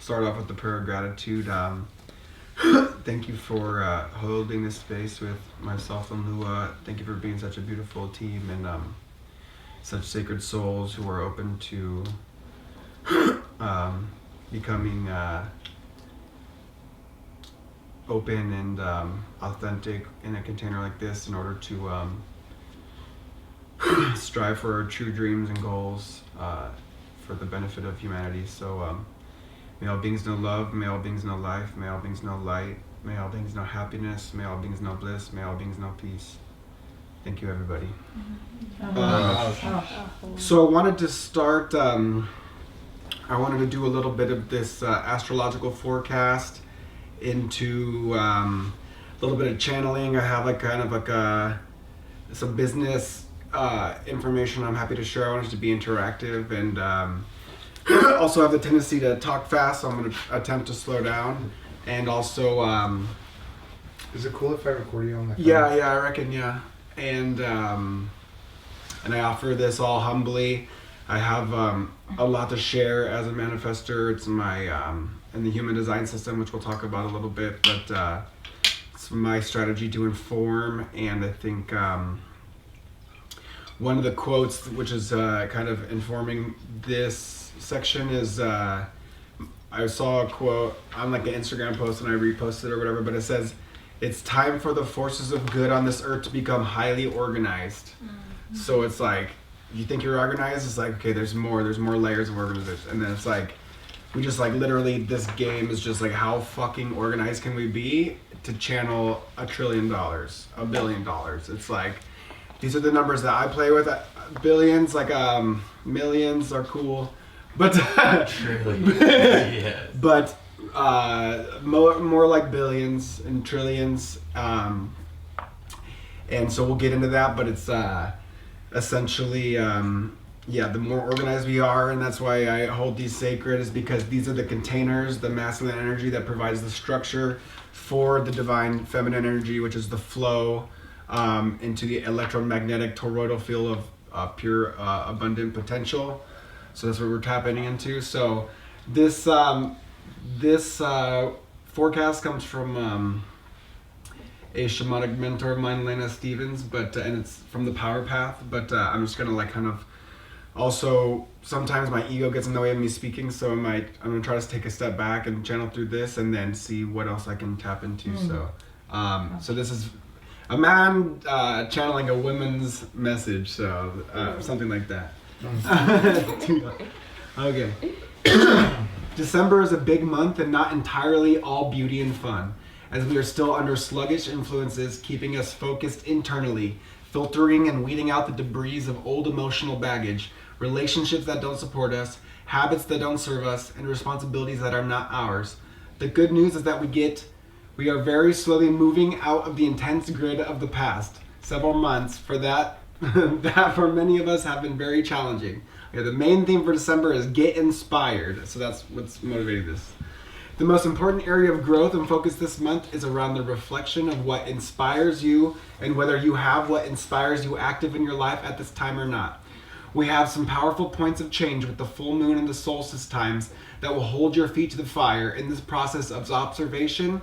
start off with the prayer of gratitude. Thank you for holding this space with myself and Lua. Thank you for being such a beautiful team and such sacred souls who are open to becoming open and authentic in a container like this in order to strive for our true dreams and goals for the benefit of humanity. So may all beings know love, may all beings know life, may all beings know light, may all beings know happiness, may all beings know bliss, may all beings know peace. Thank you, everybody. So I wanted to start, I wanted to do a little bit of this astrological forecast into a little bit of channeling. I have like kind of like some business information I'm happy to share. I want it to be interactive and also have the tendency to talk fast, so I'm going to attempt to slow down. And also... is it cool if I record you on my phone? Yeah, I reckon, yeah. And I offer this all humbly. I have a lot to share as a manifester. It's my in the human design system, which we'll talk about a little bit, but it's my strategy to inform. And I think one of the quotes, which is kind of informing this section, is I saw a quote on like an Instagram post and I reposted it or whatever, but it says, "It's time for the forces of good on this earth to become highly organized." Mm-hmm. So it's like, you think you're organized, it's like, okay, there's more layers of organization. And then it's like, we just like literally, this game is just like, how fucking organized can we be to channel $1 trillion, $1 billion? It's like, these are the numbers that I play with. Billions, like millions are cool, but Trillions, yes. But more like billions and trillions, and so we'll get into that. But it's essentially, the more organized we are, and that's why I hold these sacred, is because these are the containers, the masculine energy that provides the structure for the divine feminine energy, which is the flow into the electromagnetic toroidal field of pure abundant potential. So that's what we're tapping into. So this forecast comes from a shamanic mentor of mine, Lena Stevens, and it's from the Power Path. But I'm just gonna like kind of also, sometimes my ego gets in the way of me speaking, so I'm gonna try to take a step back and channel through this, and then see what else I can tap into. Mm-hmm. So this is a man channeling a woman's message, so something like that. Okay. December is a big month and not entirely all beauty and fun, as we are still under sluggish influences keeping us focused internally, filtering and weeding out the debris of old emotional baggage, relationships that don't support us, habits that don't serve us, and responsibilities that are not ours. The good news is that we are very slowly moving out of the intense grid of the past. Several months for that for many of us have been very challenging. Okay, the main theme for December is get inspired. So that's what's motivating this. The most important area of growth and focus this month is around the reflection of what inspires you and whether you have what inspires you active in your life at this time or not. We have some powerful points of change with the full moon and the solstice times that will hold your feet to the fire in this process of observation,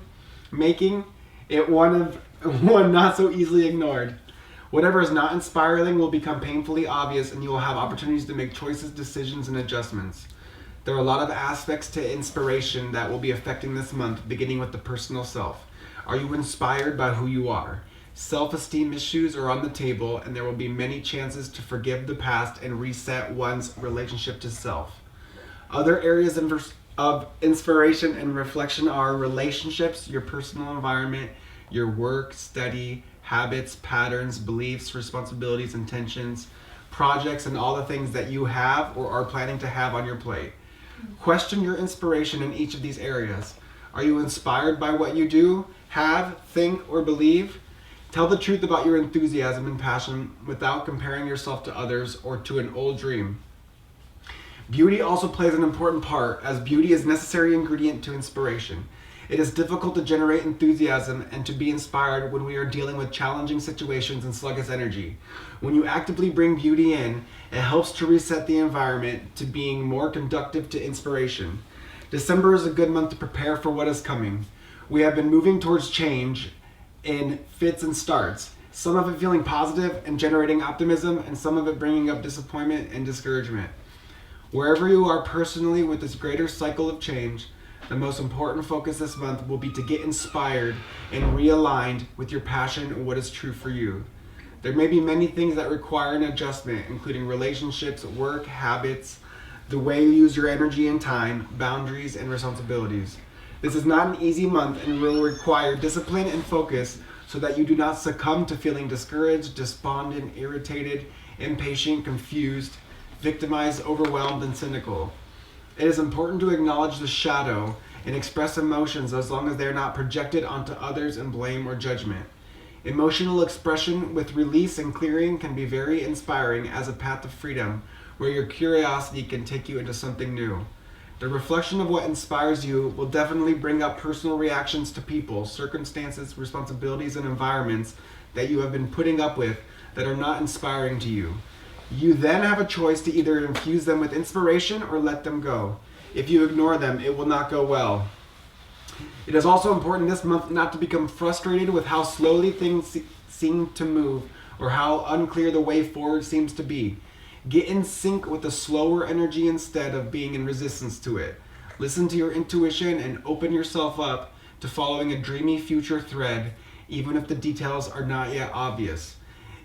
making it one not so easily ignored. Whatever is not inspiring will become painfully obvious, and you will have opportunities to make choices, decisions, and adjustments. There are a lot of aspects to inspiration that will be affecting this month, beginning with the personal self. Are you inspired by who you are? Self-esteem issues are on the table, and there will be many chances to forgive the past and reset one's relationship to self. Other areas of inspiration and reflection are relationships, your personal environment, your work, study, habits, patterns, beliefs, responsibilities, intentions, projects, and all the things that you have or are planning to have on your plate. Question your inspiration in each of these areas. Are you inspired by what you do, have, think, or believe? Tell the truth about your enthusiasm and passion without comparing yourself to others or to an old dream. Beauty also plays an important part, as beauty is a necessary ingredient to inspiration. It is difficult to generate enthusiasm and to be inspired when we are dealing with challenging situations and sluggish energy. When you actively bring beauty in, it helps to reset the environment to being more conducive to inspiration. December is a good month to prepare for what is coming. We have been moving towards change in fits and starts, some of it feeling positive and generating optimism, and some of it bringing up disappointment and discouragement. Wherever you are personally with this greater cycle of change, the most important focus this month will be to get inspired and realigned with your passion and what is true for you. There may be many things that require an adjustment, including relationships, work, habits, the way you use your energy and time, boundaries, and responsibilities. This is not an easy month and will require discipline and focus so that you do not succumb to feeling discouraged, despondent, irritated, impatient, confused, victimized, overwhelmed, and cynical. It is important to acknowledge the shadow and express emotions as long as they are not projected onto others in blame or judgment. Emotional expression with release and clearing can be very inspiring as a path to freedom, where your curiosity can take you into something new. The reflection of what inspires you will definitely bring up personal reactions to people, circumstances, responsibilities, and environments that you have been putting up with that are not inspiring to you. You then have a choice to either infuse them with inspiration or let them go. If you ignore them, it will not go well. It is also important this month not to become frustrated with how slowly things seem to move or how unclear the way forward seems to be. Get in sync with the slower energy instead of being in resistance to it. Listen to your intuition and open yourself up to following a dreamy future thread, even if the details are not yet obvious.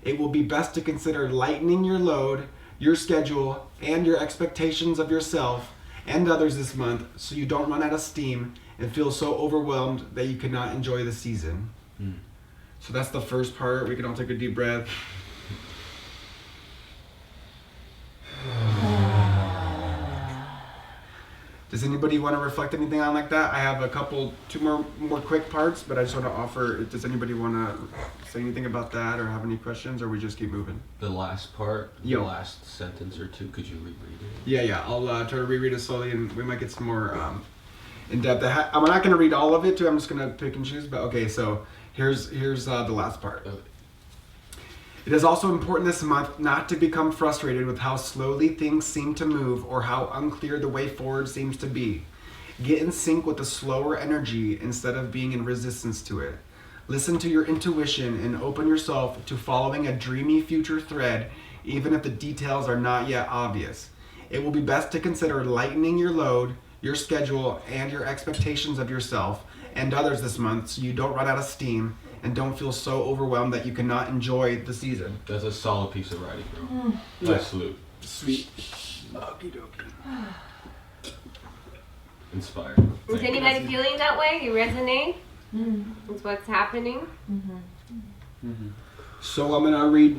It will be best to consider lightening your load, your schedule, and your expectations of yourself and others this month so you don't run out of steam and feel so overwhelmed that you cannot enjoy the season. So that's the first part. We can all take a deep breath. Does anybody want to reflect anything on like that? I have two more quick parts, but I just want to offer, does anybody want to say anything about that or have any questions, or we just keep moving? The last part, Yo. the last sentence or two, could you reread it? Yeah, I'll try to reread it slowly and we might get some more in depth. I'm not going to read all of it too, I'm just going to pick and choose, but okay, so here's the last part. Okay. It is also important this month not to become frustrated with how slowly things seem to move or how unclear the way forward seems to be. Get in sync with the slower energy instead of being in resistance to it. Listen to your intuition and open yourself to following a dreamy future thread, even if the details are not yet obvious. It will be best to consider lightening your load, your schedule, and your expectations of yourself and others this month so you don't run out of steam and don't feel so overwhelmed that you cannot enjoy the season. That's a solid piece of writing, bro. Yeah. I salute. Sweet. Okie dokie. Inspired. Is Thank you. anybody feeling that way? You resonate with what's happening? So I'm gonna read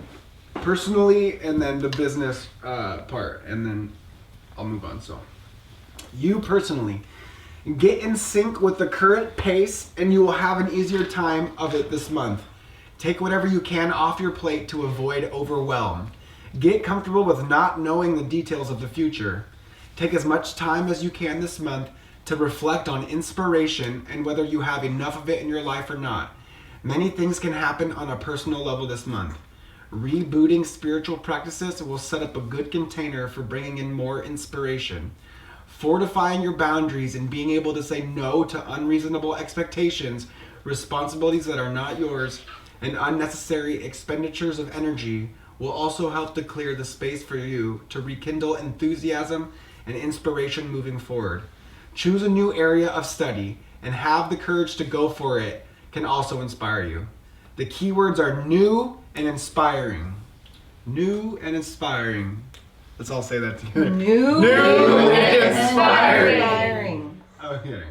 personally and then the business part, and then I'll move on. So, you personally, get in sync with the current pace and you will have an easier time of it this month. Take whatever you can off your plate to avoid overwhelm. Get comfortable with not knowing the details of the future. Take as much time as you can this month to reflect on inspiration and whether you have enough of it in your life or not. Many things can happen on a personal level this month. Rebooting spiritual practices will set up a good container for bringing in more inspiration. Fortifying your boundaries and being able to say no to unreasonable expectations, responsibilities that are not yours, and unnecessary expenditures of energy will also help to clear the space for you to rekindle enthusiasm and inspiration moving forward. Choose a new area of study and have the courage to go for it can also inspire you. The keywords are new and inspiring. New and inspiring. Let's all say that together. New and inspiring. Okay.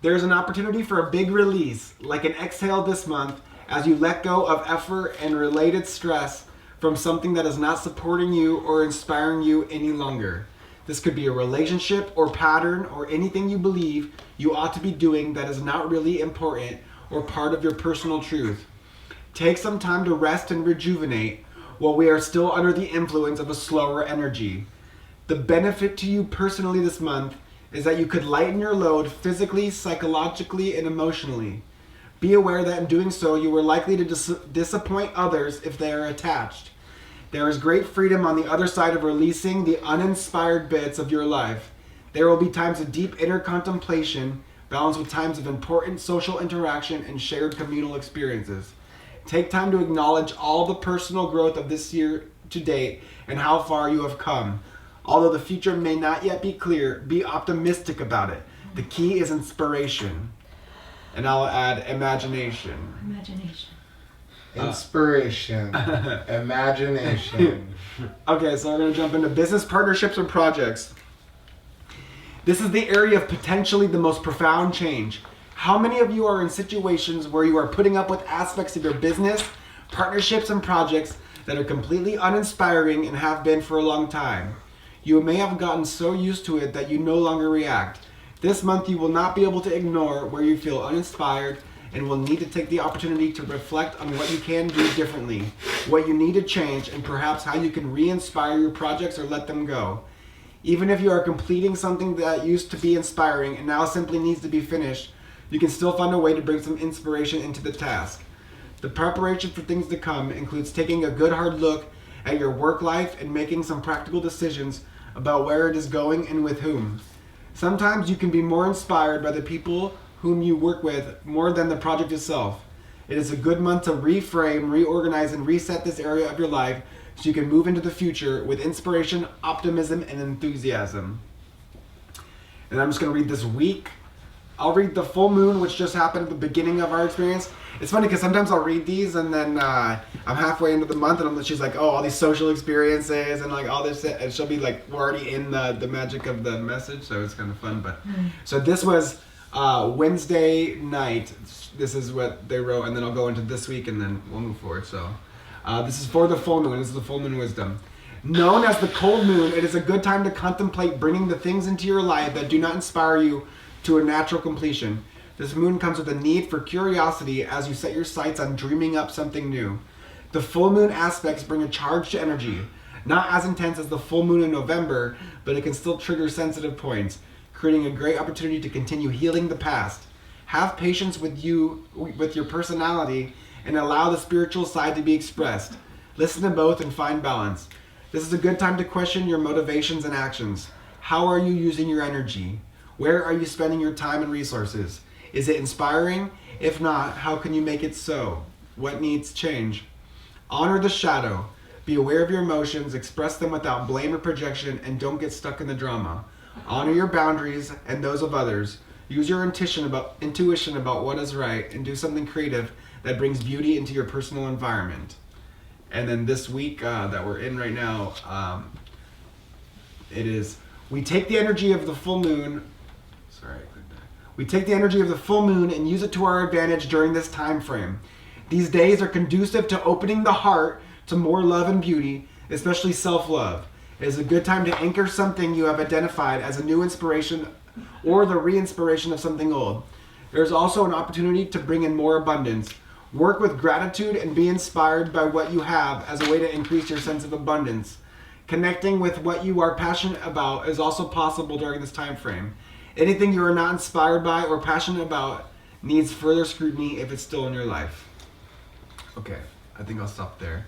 There's an opportunity for a big release, like an exhale this month, as you let go of effort and related stress from something that is not supporting you or inspiring you any longer. This could be a relationship or pattern or anything you believe you ought to be doing that is not really important or part of your personal truth. Take some time to rest and rejuvenate while we are still under the influence of a slower energy. The benefit to you personally this month is that you could lighten your load physically, psychologically, and emotionally. Be aware that in doing so, you are likely to disappoint others if they are attached. There is great freedom on the other side of releasing the uninspired bits of your life. There will be times of deep inner contemplation, balanced with times of important social interaction and shared communal experiences. Take time to acknowledge all the personal growth of this year to date and how far you have come. Although the future may not yet be clear, be optimistic about it. The key is inspiration. And I'll add imagination. Imagination. Inspiration. Imagination. Okay, so we're going to jump into business partnerships and projects. This is the area of potentially the most profound change. How many of you are in situations where you are putting up with aspects of your business, partnerships, and projects that are completely uninspiring and have been for a long time? You may have gotten so used to it that you no longer react. This month you will not be able to ignore where you feel uninspired and will need to take the opportunity to reflect on what you can do differently, what you need to change, and perhaps how you can re-inspire your projects or let them go. Even if you are completing something that used to be inspiring and now simply needs to be finished, you can still find a way to bring some inspiration into the task. The preparation for things to come includes taking a good hard look at your work life and making some practical decisions about where it is going and with whom. Sometimes you can be more inspired by the people whom you work with more than the project itself. It is a good month to reframe, reorganize, and reset this area of your life so you can move into the future with inspiration, optimism, and enthusiasm. And I'm just going to read this week. I'll read the full moon, which just happened at the beginning of our experience. It's funny because sometimes I'll read these and then I'm halfway into the month and she's like, oh, all these social experiences and like all this, and she'll be like, we're already in the magic of the message, so it's kind of fun. But so this was Wednesday night. This is what they wrote, and then I'll go into this week and then we'll move forward. So this is for the full moon. This is the full moon wisdom. Known as the cold moon, it is a good time to contemplate bringing the things into your life that do not inspire you to a natural completion. This moon comes with a need for curiosity as you set your sights on dreaming up something new. The full moon aspects bring a charged energy, not as intense as the full moon in November, but it can still trigger sensitive points, creating a great opportunity to continue healing the past. Have patience with your personality, and allow the spiritual side to be expressed. Listen to both and find balance. This is a good time to question your motivations and actions. How are you using your energy? Where are you spending your time and resources? Is it inspiring? If not, how can you make it so? What needs change? Honor the shadow. Be aware of your emotions, express them without blame or projection, and don't get stuck in the drama. Honor your boundaries and those of others. Use your intuition about what is right, and do something creative that brings beauty into your personal environment. And then this week that we're in right now, it is, we take the energy of the full moon. We take the energy of the full moon and use it to our advantage during this time frame. These days are conducive to opening the heart to more love and beauty, especially self-love. It is a good time to anchor something you have identified as a new inspiration or the re-inspiration of something old. There is also an opportunity to bring in more abundance. Work with gratitude and be inspired by what you have as a way to increase your sense of abundance. Connecting with what you are passionate about is also possible during this time frame. Anything you are not inspired by or passionate about needs further scrutiny if it's still in your life. Okay, I think I'll stop there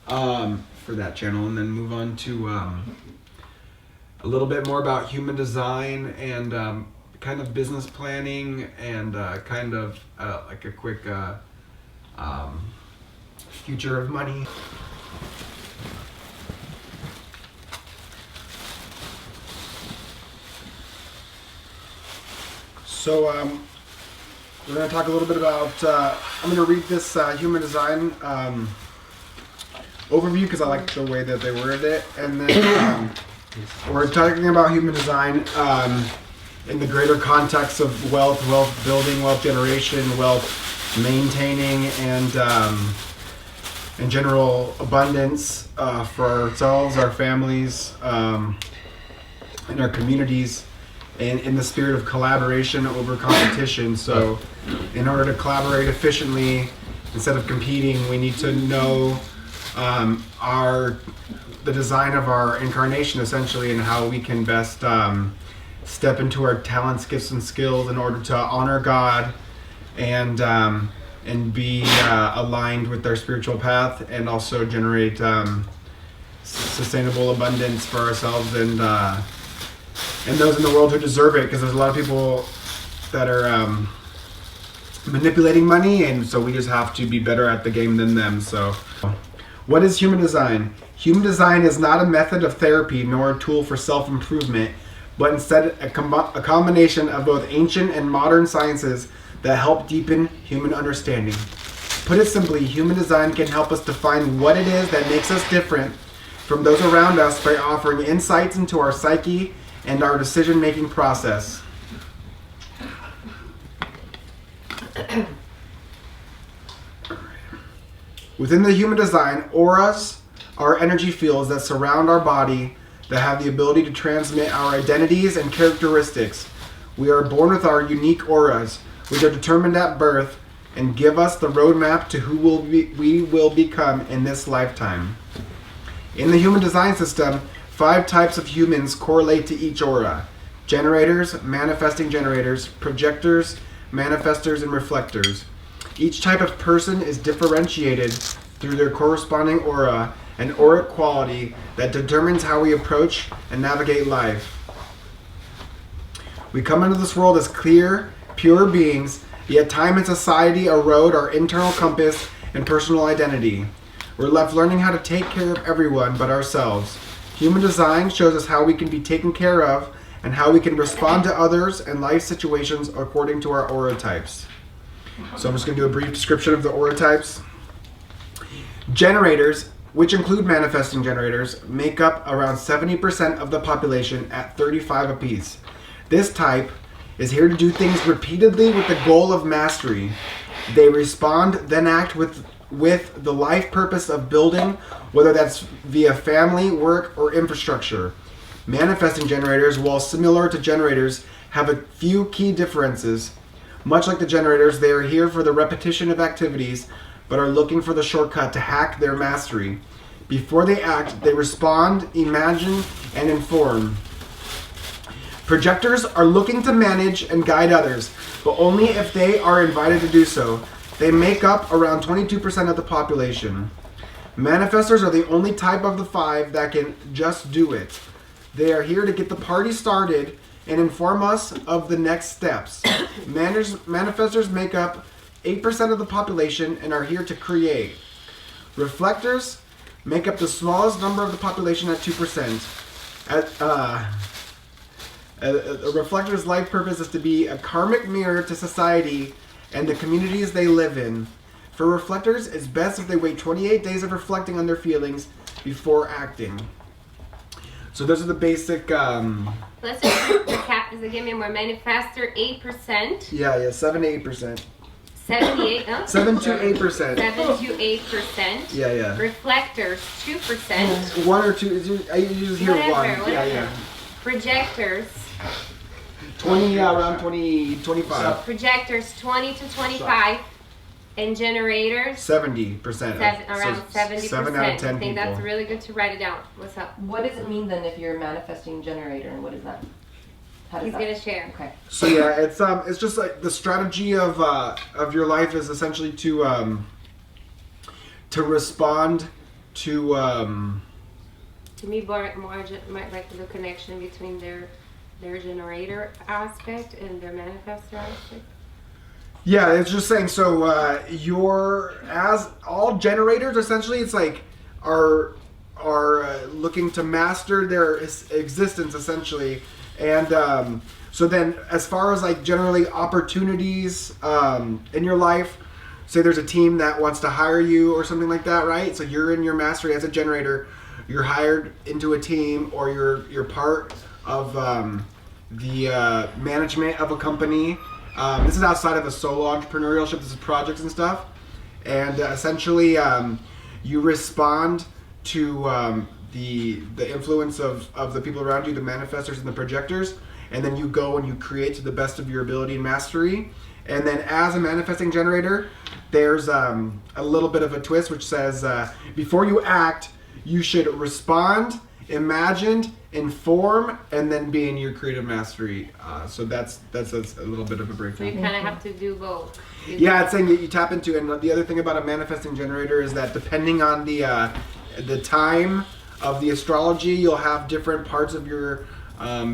for that channel, and then move on to a little bit more about human design and kind of business planning and kind of like a quick future of money. So we're going to talk a little bit about, I'm going to read this human design overview because I like the way that they worded it. And then we're talking about human design in the greater context of wealth building, wealth generation, wealth maintaining, and general abundance for ourselves, our families, and our communities. And in the spirit of collaboration over competition. So in order to collaborate efficiently, instead of competing, we need to know the design of our incarnation, essentially, and how we can best step into our talents, gifts, and skills in order to honor God and be aligned with our spiritual path, and also generate sustainable abundance for ourselves and those in the world who deserve it, because there's a lot of people that are manipulating money, and so we just have to be better at the game than them. So, what is human design? Human design is not a method of therapy nor a tool for self-improvement, but instead a combination of both ancient and modern sciences that help deepen human understanding. Put it simply, human design can help us define what it is that makes us different from those around us by offering insights into our psyche and our decision-making process. Within the human design, auras are energy fields that surround our body that have the ability to transmit our identities and characteristics. We are born with our unique auras, which are determined at birth and give us the roadmap to who we will become in this lifetime. In the human design system, 5 types of humans correlate to each aura: generators, manifesting generators, projectors, manifestors, and reflectors. Each type of person is differentiated through their corresponding aura and auric quality that determines how we approach and navigate life. We come into this world as clear, pure beings, yet time and society erode our internal compass and personal identity. We're left learning how to take care of everyone but ourselves. Human design shows us how we can be taken care of and how we can respond to others and life situations according to our aura types. So I'm just going to do a brief description of the aura types. Generators, which include manifesting generators, make up around 70% of the population at 35 apiece. This type is here to do things repeatedly with the goal of mastery. They respond, then act with the life purpose of building, whether that's via family, work, or infrastructure. Manifesting generators, while similar to generators, have a few key differences. Much like the generators, they are here for the repetition of activities, but are looking for the shortcut to hack their mastery. Before they act, they respond, imagine, and inform. Projectors are looking to manage and guide others, but only if they are invited to do so. They make up around 22% of the population. Manifestors are the only type of the 5 that can just do it. They are here to get the party started and inform us of the next steps. Manifestors make up 8% of the population and are here to create. Reflectors make up the smallest number of the population at 2%. A reflector's life purpose is to be a karmic mirror to society and the communities they live in. For reflectors, it's best if they wait 28 days of reflecting on their feelings before acting. So those are the basic... Let's just recap this again. We're manifestor 8%. Yeah, 7 to 8%. 78, huh? 7 to 8%. 7 to 8%. Yeah. Reflectors 2%. 1 or 2, you just hear Whatever. 1. Yeah. Projectors. 20, around 20, 25. Projectors 20 to 25. And generators 70%. around 70%. 7 out of 10 I think people. that's really good to write it down. What's up? What does it mean then if you're a manifesting generator, and what is that? How does He's that? gonna share. Okay. So yeah, it's just like the strategy of your life is essentially to respond to me more like the connection between their generator aspect and their manifestor aspect. Yeah, it's just saying. So as all generators, essentially, it's like are looking to master their existence, essentially, and so then as far as like generally opportunities in your life, say there's a team that wants to hire you or something like that, right? So you're in your mastery as a generator, you're hired into a team, or you're part of the management of a company. This is outside of a solo entrepreneurship. This is projects and stuff, and essentially you respond to the influence of the people around you, the manifestors and the projectors, and then you go and you create to the best of your ability and mastery. And then as a manifesting generator, there's a little bit of a twist which says before you act, you should respond, imagine, inform, and then be in your creative mastery. So that's a little bit of a So breakdown. you kind of have to do both. Yeah, it's saying that you tap into, and the other thing about a manifesting generator is that depending on the time of the astrology, you'll have different parts of your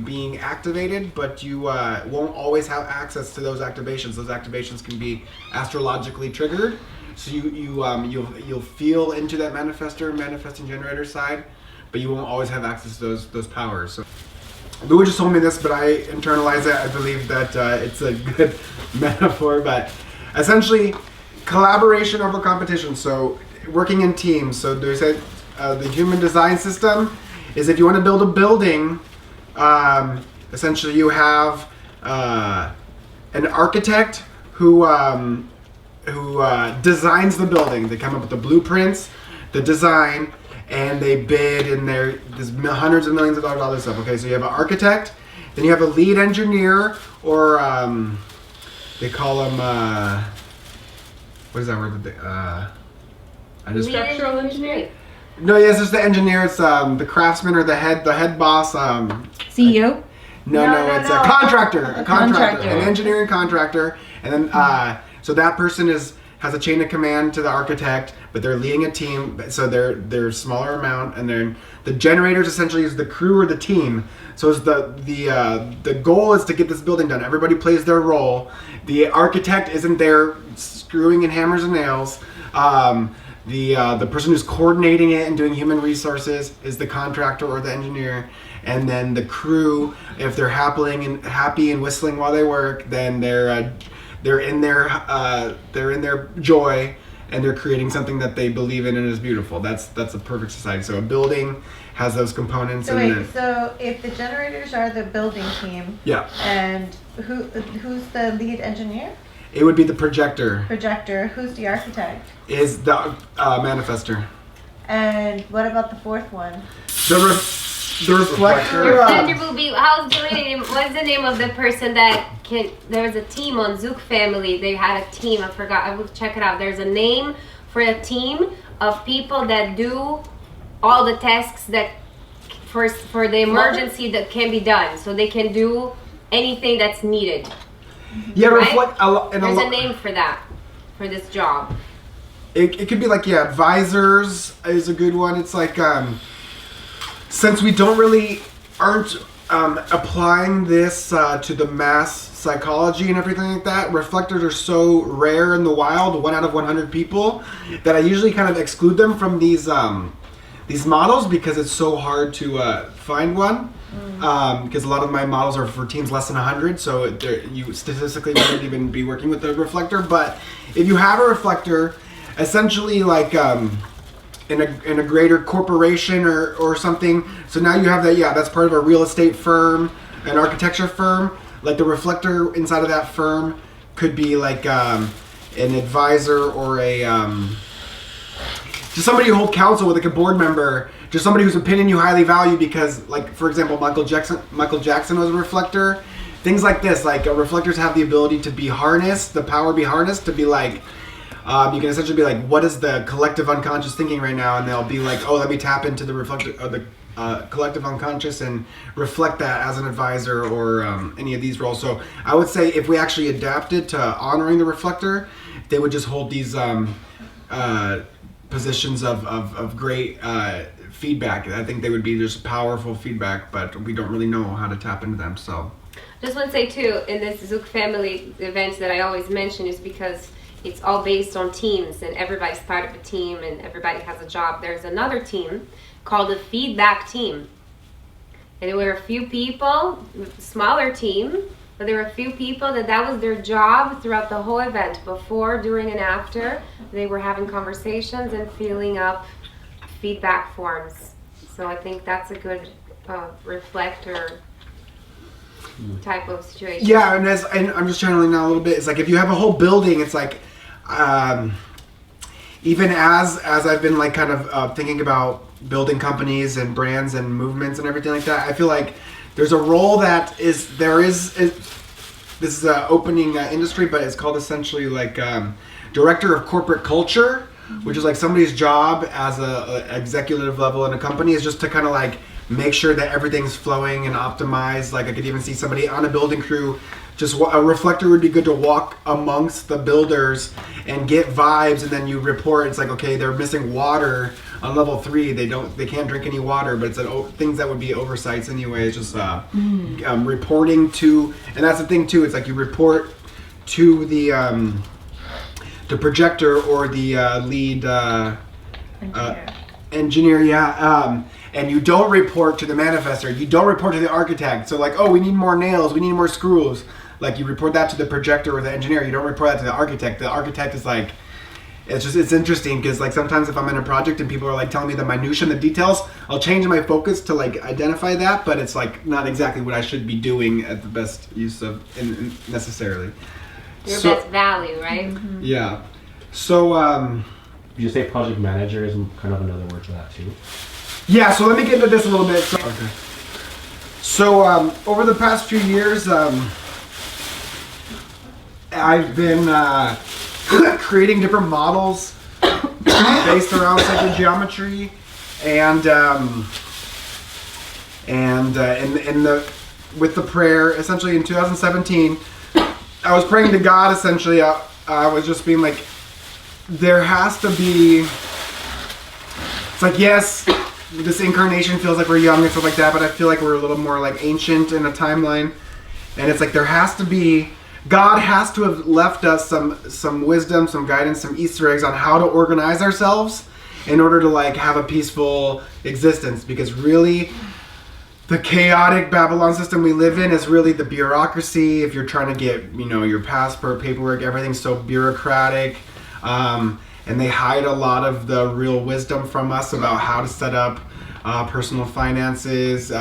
being activated, but you won't always have access to those activations. Those activations can be astrologically triggered, so you'll feel into that manifesting generator side, but you won't always have access to those powers. So, Lua just told me this, but I internalize it. I believe that it's a good metaphor, but essentially, collaboration over competition. So working in teams. So there's the human design system is if you want to build a building. Essentially, you have an architect who designs the building. They come up with the blueprints, the design, and they bid, and there's hundreds of millions of dollars, all this stuff. Okay, so you have an architect, then you have a lead engineer, or they call them what is that word? Structural engineering. No, yes, it's the engineer. It's the craftsman or the head boss. CEO? No, it's a contractor. A contractor. An engineering contractor. And then, so that person has a chain of command to the architect, but they're leading a team, so they're smaller amount, and then the generators essentially is the crew or the team. So it's the goal is to get this building done. Everybody plays their role. The architect isn't there screwing in hammers and nails. The person who's coordinating it and doing human resources is the contractor or the engineer, and then the crew, if they're happy and whistling while they work, then they're in their joy, and they're creating something that they believe in and is beautiful. That's a perfect society. So a building has those components. So wait, so if the generators are the building team, yeah, and who's the lead engineer? It would be the projector. Projector. Who's the architect? Is the manifester. And what about the fourth one? The reflector. Reflector will be, what's the name of the person that there was a team on Zook Family. They had a team, I forgot, I will check it out. There's a name for a team of people that do all the tasks that for the emergency that can be done. So they can do anything that's needed. Yeah, right? There's a name for that, for this job. It could be like, yeah, advisors is a good one. It's like, since we aren't applying this to the mass psychology and everything like that, reflectors are so rare in the wild, 1 out of 100 people, that I usually kind of exclude them from these models because it's so hard to find one. Because a lot of my models are for teams less than 100, so you statistically wouldn't even be working with a reflector. But if you have a reflector, essentially like in a greater corporation or something, so now you have that, yeah, that's part of a real estate firm, an architecture firm. Like the reflector inside of that firm could be like an advisor or just somebody who holds counsel with, like a board member. Just somebody whose opinion you highly value because, like, for example, Michael Jackson was a reflector. Things like this, like reflectors have the ability to be harnessed, the power be harnessed to be like, you can essentially be like, what is the collective unconscious thinking right now? And they'll be like, oh, let me tap into the reflector, the collective unconscious and reflect that as an advisor or any of these roles. So I would say if we actually adapted to honoring the reflector, they would just hold these positions of great feedback. I think they would be just powerful feedback, but we don't really know how to tap into them. So just want to say too, in this Zook Family events that I always mention is because it's all based on teams and everybody's part of a team and everybody has a job. There's another team called the feedback team, and there were a few people, smaller team, but there were a few people that was their job throughout the whole event, before, during, and after. They were having conversations and filling up feedback forms. So I think that's a good reflector type of situation. Yeah, and I'm just channeling now a little bit. It's like if you have a whole building, it's like even as I've been like kind of thinking about building companies and brands and movements and everything like that, I feel like there's a role that this is an opening industry, but it's called essentially like director of corporate culture, which is like somebody's job as a executive level in a company is just to kind of like make sure that everything's flowing and optimized. Like I could even see somebody on a building crew, just a reflector would be good to walk amongst the builders and get vibes, and then you report, it's like, okay, they're missing water On level 3, they can't drink any water, but it's things that would be oversights anyway. It's just reporting to, and that's the thing too. It's like you report to the projector or the lead engineer, yeah. And you don't report to the manifestor. You don't report to the architect. So like, oh, we need more nails. We need more screws. Like you report that to the projector or the engineer. You don't report that to the architect. The architect is like, it's interesting because like sometimes if I'm in a project and people are like telling me the minutia and the details, I'll change my focus to like identify that, but it's like not exactly what I should be doing at the best use of necessarily. Your best value, right? Mm-hmm. Yeah. So Would you say project manager is kind of another word for that too? yeah, so let me get into this a little bit. So over the past few years, I've been creating different models based around sacred geometry, and with the prayer, essentially in 2017, I was praying to God. Essentially, I was just being like, there has to be. It's like, yes, this incarnation feels like we're young and stuff like that, but I feel like we're a little more like ancient in a timeline, and it's like there has to be. God has to have left us some wisdom, some guidance, some Easter eggs on how to organize ourselves in order to like have a peaceful existence. Because really, the chaotic Babylon system we live in is really the bureaucracy. If you're trying to get, your passport, paperwork, everything's so bureaucratic, and they hide a lot of the real wisdom from us about how to set up personal finances,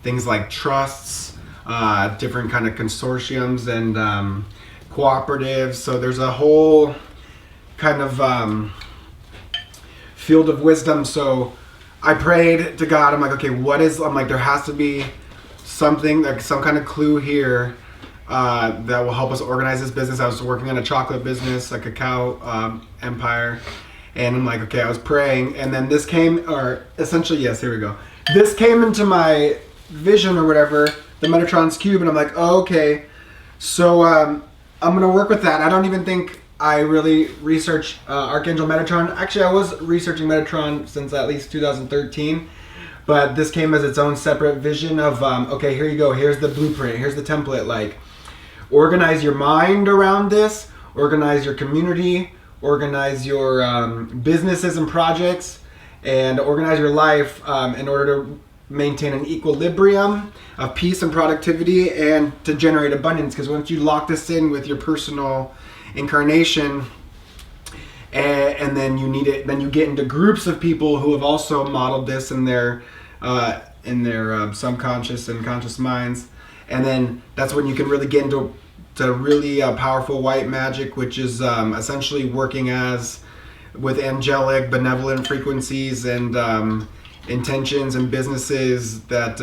things like trusts. Different kind of consortiums and cooperatives. So there's a whole kind of field of wisdom. So I prayed to God. I'm like, okay, there has to be something, like some kind of clue here that will help us organize this business. I was working on a chocolate business, a cacao empire. And I'm like, okay, I was praying. And then this came, or essentially, yes, here we go. This came into my vision or whatever, the Metatron's cube, and I'm like, oh, okay, so I'm gonna work with that. I don't even think I really researched Archangel Metatron. Actually, I was researching Metatron since at least 2013, but this came as its own separate vision of, okay, here you go, here's the blueprint, here's the template, like, organize your mind around this, organize your community, organize your businesses and projects, and organize your life in order to maintain an equilibrium of peace and productivity and to generate abundance. Because once you lock this in with your personal incarnation, and then you need it, then you get into groups of people who have also modeled this in their subconscious and conscious minds, and then that's when you can really get into really powerful white magic, which is essentially working with angelic benevolent frequencies and intentions and businesses that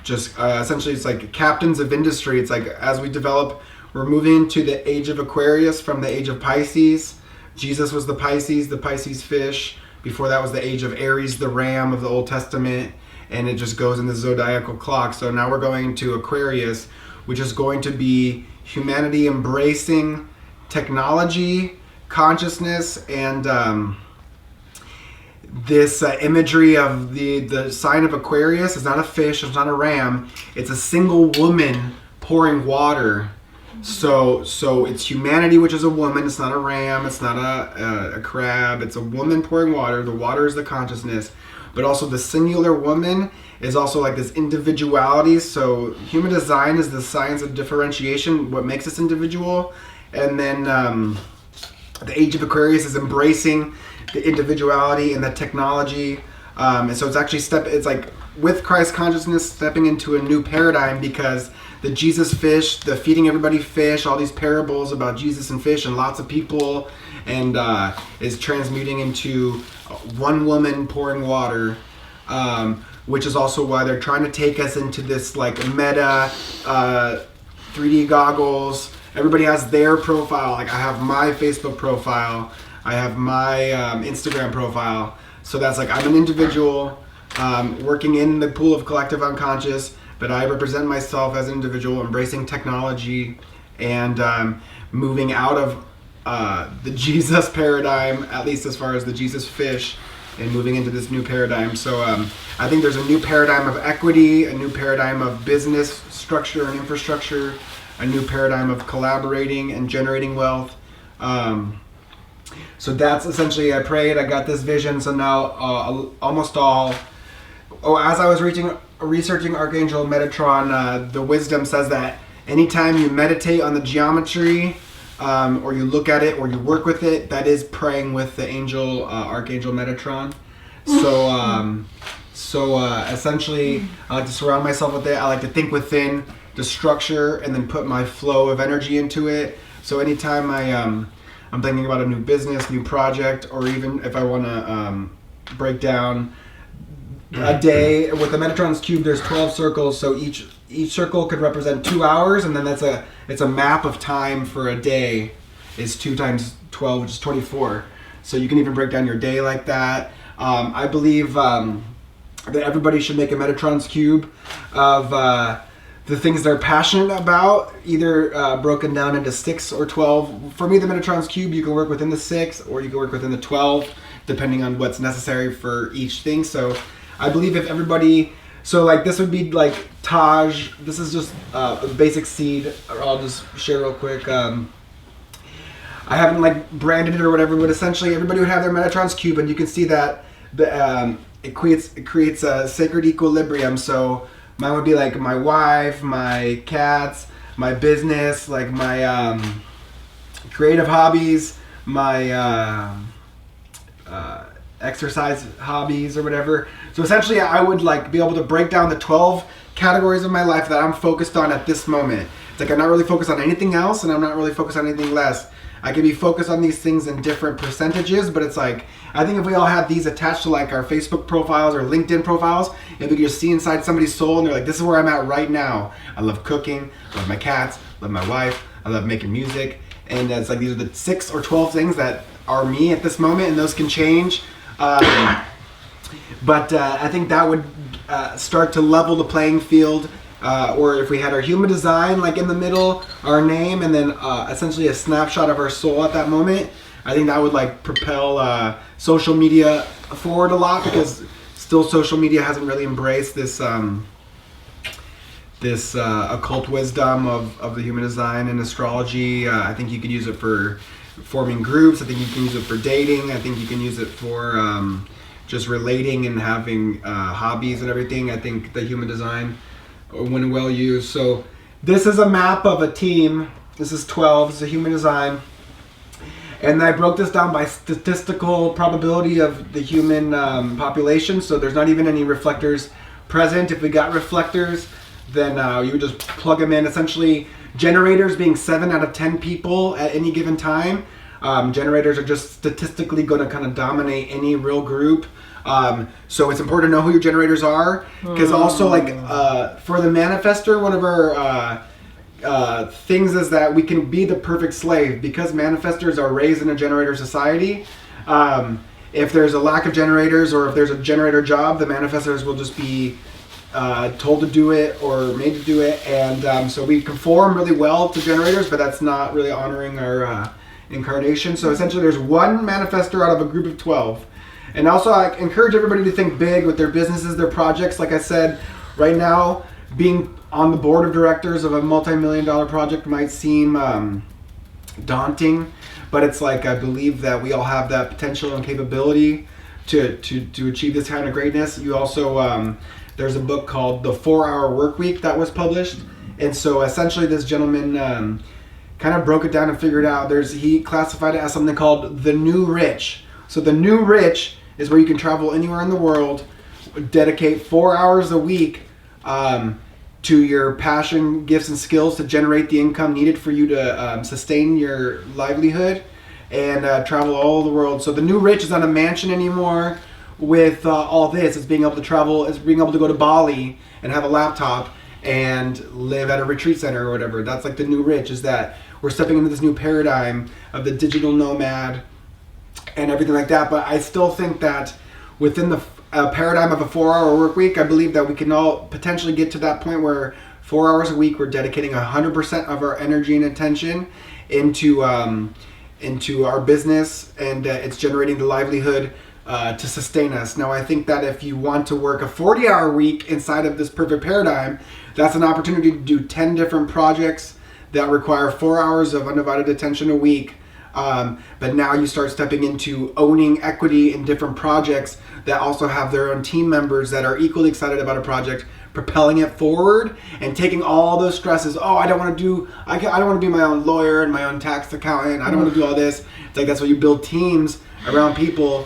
just essentially, it's like captains of industry. It's like as we develop, we're moving into the age of Aquarius from the age of Pisces. Jesus was the Pisces fish. Before that was the age of Aries, the ram of the Old Testament, and it just goes in the zodiacal clock. So now we're going into Aquarius, which is going to be humanity embracing technology, consciousness, and this imagery of the sign of Aquarius is not a fish, it's not a ram, it's a single woman pouring water. So it's humanity, which is a woman. It's not a ram, it's not a crab, it's a woman pouring water. The water is the consciousness, but also the singular woman is also like this individuality. So human design is the science of differentiation, what makes us individual. And then the age of Aquarius is embracing the individuality and the technology, and so it's actually it's like with Christ consciousness stepping into a new paradigm, because the Jesus fish, the feeding everybody fish, all these parables about Jesus and fish and lots of people, and is transmuting into one woman pouring water, which is also why they're trying to take us into this like meta 3D goggles. Everybody has their profile. Like I have my Facebook profile, I have my Instagram profile. So that's like, I'm an individual working in the pool of collective unconscious, but I represent myself as an individual embracing technology and moving out of the Jesus paradigm, at least as far as the Jesus fish, and moving into this new paradigm. So I think there's a new paradigm of equity, a new paradigm of business structure and infrastructure, a new paradigm of collaborating and generating wealth. So that's essentially, I prayed, I got this vision. So now almost all, as I was researching Archangel Metatron, the wisdom says that anytime you meditate on the geometry, or you look at it, or you work with it, that is praying with the angel, Archangel Metatron. So essentially, I like to surround myself with it. I like to think within the structure and then put my flow of energy into it. So anytime I'm thinking about a new business, new project, or even if I want to break down a day with the Metatron's cube, there's 12 circles. So each circle could represent 2 hours, and then it's a map of time for a day is 2 times 12, which is 24. So you can even break down your day like that. I believe that everybody should make a Metatron's cube of the things they're passionate about, either broken down into 6 or 12. For me, the Metatron's cube, you can work within the 6 or you can work within the 12, depending on what's necessary for each thing. So I believe if everybody, so like this would be like Taj, this is just a basic seed. I'll just share real quick. I haven't like branded it or whatever, but essentially everybody would have their Metatron's cube, and you can see that it creates a sacred equilibrium. So mine would be like my wife, my cats, my business, like my creative hobbies, my exercise hobbies or whatever. So essentially I would like be able to break down the 12 categories of my life that I'm focused on at this moment. It's like I'm not really focused on anything else, and I'm not really focused on anything less. I can be focused on these things in different percentages, but it's like, I think if we all had these attached to like our Facebook profiles or LinkedIn profiles, if we could just see inside somebody's soul and they're like, this is where I'm at right now. I love cooking, I love my cats, I love my wife, I love making music. And it's like, these are the 6 or 12 things that are me at this moment, and those can change. But I think that would start to level the playing field. Or if we had our human design like in the middle, our name, and then essentially a snapshot of our soul at that moment, I think that would like propel social media forward a lot, because still social media hasn't really embraced this occult wisdom of the human design and astrology. I think you can use it for forming groups. I think you can use it for dating. I think you can use it for just relating and having hobbies and everything. I think the human design, when well used. So this is a map of a team. This is 12. This is a human design. And I broke this down by statistical probability of the human population. So there's not even any reflectors present. If we got reflectors, then you would just plug them in. Essentially, generators being 7 out of 10 people at any given time. Generators are just statistically going to kind of dominate any real group. So it's important to know who your generators are, because also like for the manifester, one of our things is that we can be the perfect slave, because manifestors are raised in a generator society. If there's a lack of generators, or if there's a generator job, the manifestors will just be told to do it or made to do it, and so we conform really well to generators, but that's not really honoring our incarnation. So essentially there's one manifestor out of a group of 12. And also I encourage everybody to think big with their businesses, their projects. Like I said, right now, being on the board of directors of a multi-million-dollar project might seem daunting, but it's like, I believe that we all have that potential and capability to achieve this kind of greatness. You also, there's a book called The 4-Hour Workweek that was published. And so essentially this gentleman kind of broke it down and figured out, he classified it as something called the new rich. So the new rich is where you can travel anywhere in the world, dedicate 4 hours a week to your passion, gifts, and skills to generate the income needed for you to sustain your livelihood, and travel all over the world. So the new rich is not a mansion anymore with all this. It's being able to travel, it's being able to go to Bali and have a laptop and live at a retreat center or whatever. That's like the new rich, is that we're stepping into this new paradigm of the digital nomad and everything like that. But I still think that within the paradigm of a 4-hour work week, I believe that we can all potentially get to that point where 4 hours a week we're dedicating 100% of our energy and attention into into our business, and it's generating the livelihood to sustain us. Now, I think that if you want to work a 40-hour week inside of this perfect paradigm, that's an opportunity to do 10 different projects that require 4 hours of undivided attention a week. But now you start stepping into owning equity in different projects that also have their own team members that are equally excited about a project, propelling it forward and taking all those stresses. Oh, I don't want to be my own lawyer and my own tax accountant. I don't want to do all this. It's like, that's why you build teams around people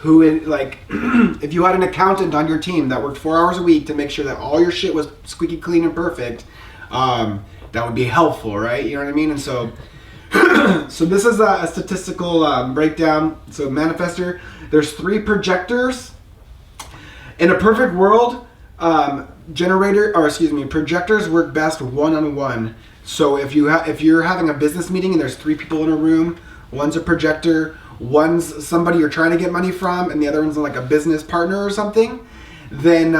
who, like, if you had an accountant on your team that worked 4 hours a week to make sure that all your shit was squeaky clean and perfect, that would be helpful, right? You know what I mean? And so, so this is a statistical breakdown. So manifester, there's 3 projectors. In a perfect world, projectors work best one-on-one. So if you're having a business meeting and there's 3 people in a room, one's a projector, one's somebody you're trying to get money from, and the other one's like a business partner or something, then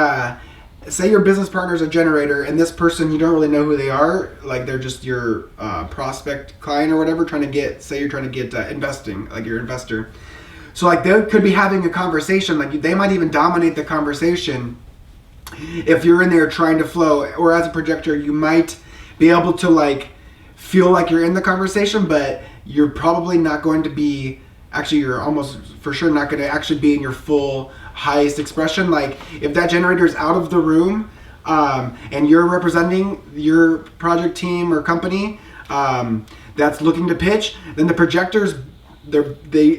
say your business partner is a generator, and this person, you don't really know who they are, like they're just your prospect client or whatever, say you're trying to get investing, like your investor. So like they could be having a conversation, like they might even dominate the conversation if you're in there trying to flow. Or as a projector, you might be able to like feel like you're in the conversation, but you're probably not going to be, actually you're almost for sure not going to actually be in your full highest expression. Like if that generator is out of the room and you're representing your project team or company that's looking to pitch, then the projectors, they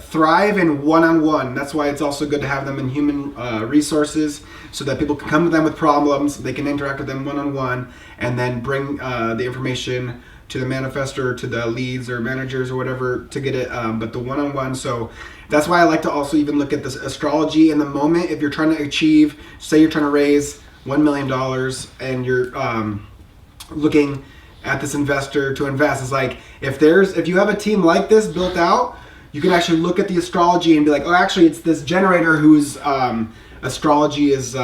thrive in one-on-one. That's why it's also good to have them in human resources, so that people can come to them with problems, they can interact with them one-on-one, and then bring the information to the manifestor, to the leads or managers or whatever to get it, but the one-on-one. So that's why I like to also even look at this astrology in the moment. If you're trying to achieve, say you're trying to raise $1 million and you're looking at this investor to invest, it's like if you have a team like this built out, you can actually look at the astrology and be like, oh, actually it's this generator whose astrology is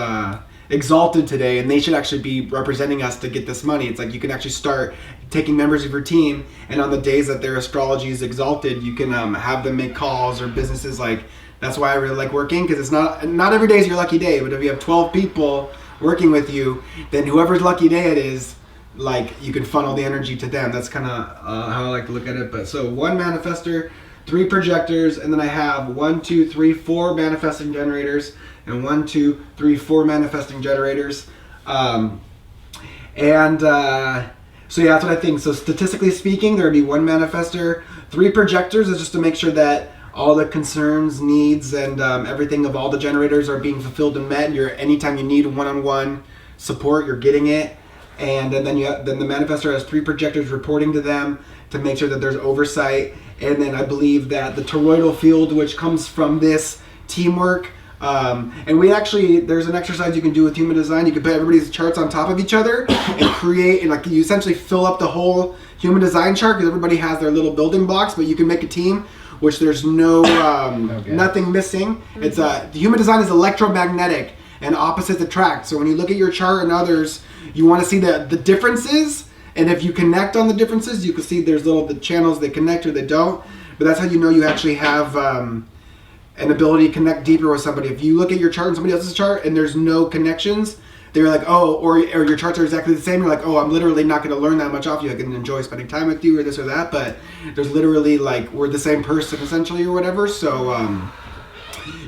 exalted today, and they should actually be representing us to get this money. It's like you can actually start taking members of your team, and on the days that their astrology is exalted, you can have them make calls or businesses. Like that's why I really like working, because it's not every day is your lucky day, but if you have 12 people working with you, then whoever's lucky day it is, like you can funnel the energy to them. That's kind of how I like to look at it. But so 1 manifestor, 3 projectors, and then I have 1, 2, 3, 4 manifesting generators, and 1, 2, 3, 4 manifesting generators. So yeah, that's what I think. So statistically speaking, there would be 1 manifestor, 3 projectors, is just to make sure that all the concerns, needs, and everything of all the generators are being fulfilled and met. Anytime you need one-on-one support, you're getting it. And then then the manifestor has 3 projectors reporting to them to make sure that there's oversight. And then I believe that the toroidal field, which comes from this teamwork, and there's an exercise you can do with human design. You can put everybody's charts on top of each other and create, and like you essentially fill up the whole human design chart, because everybody has their little building blocks, but you can make a team which there's nothing missing. It's the human design is electromagnetic, and opposites attract. So when you look at your chart and others, you want to see the differences, and if you connect on the differences, you can see there's the channels they connect or they don't. But that's how you know you actually have an ability to connect deeper with somebody. If you look at your chart and somebody else's chart and there's no connections, they're like, oh, or your charts are exactly the same. You're like, oh, I'm literally not going to learn that much off you. I can enjoy spending time with you or this or that, but there's literally like, we're the same person essentially or whatever. So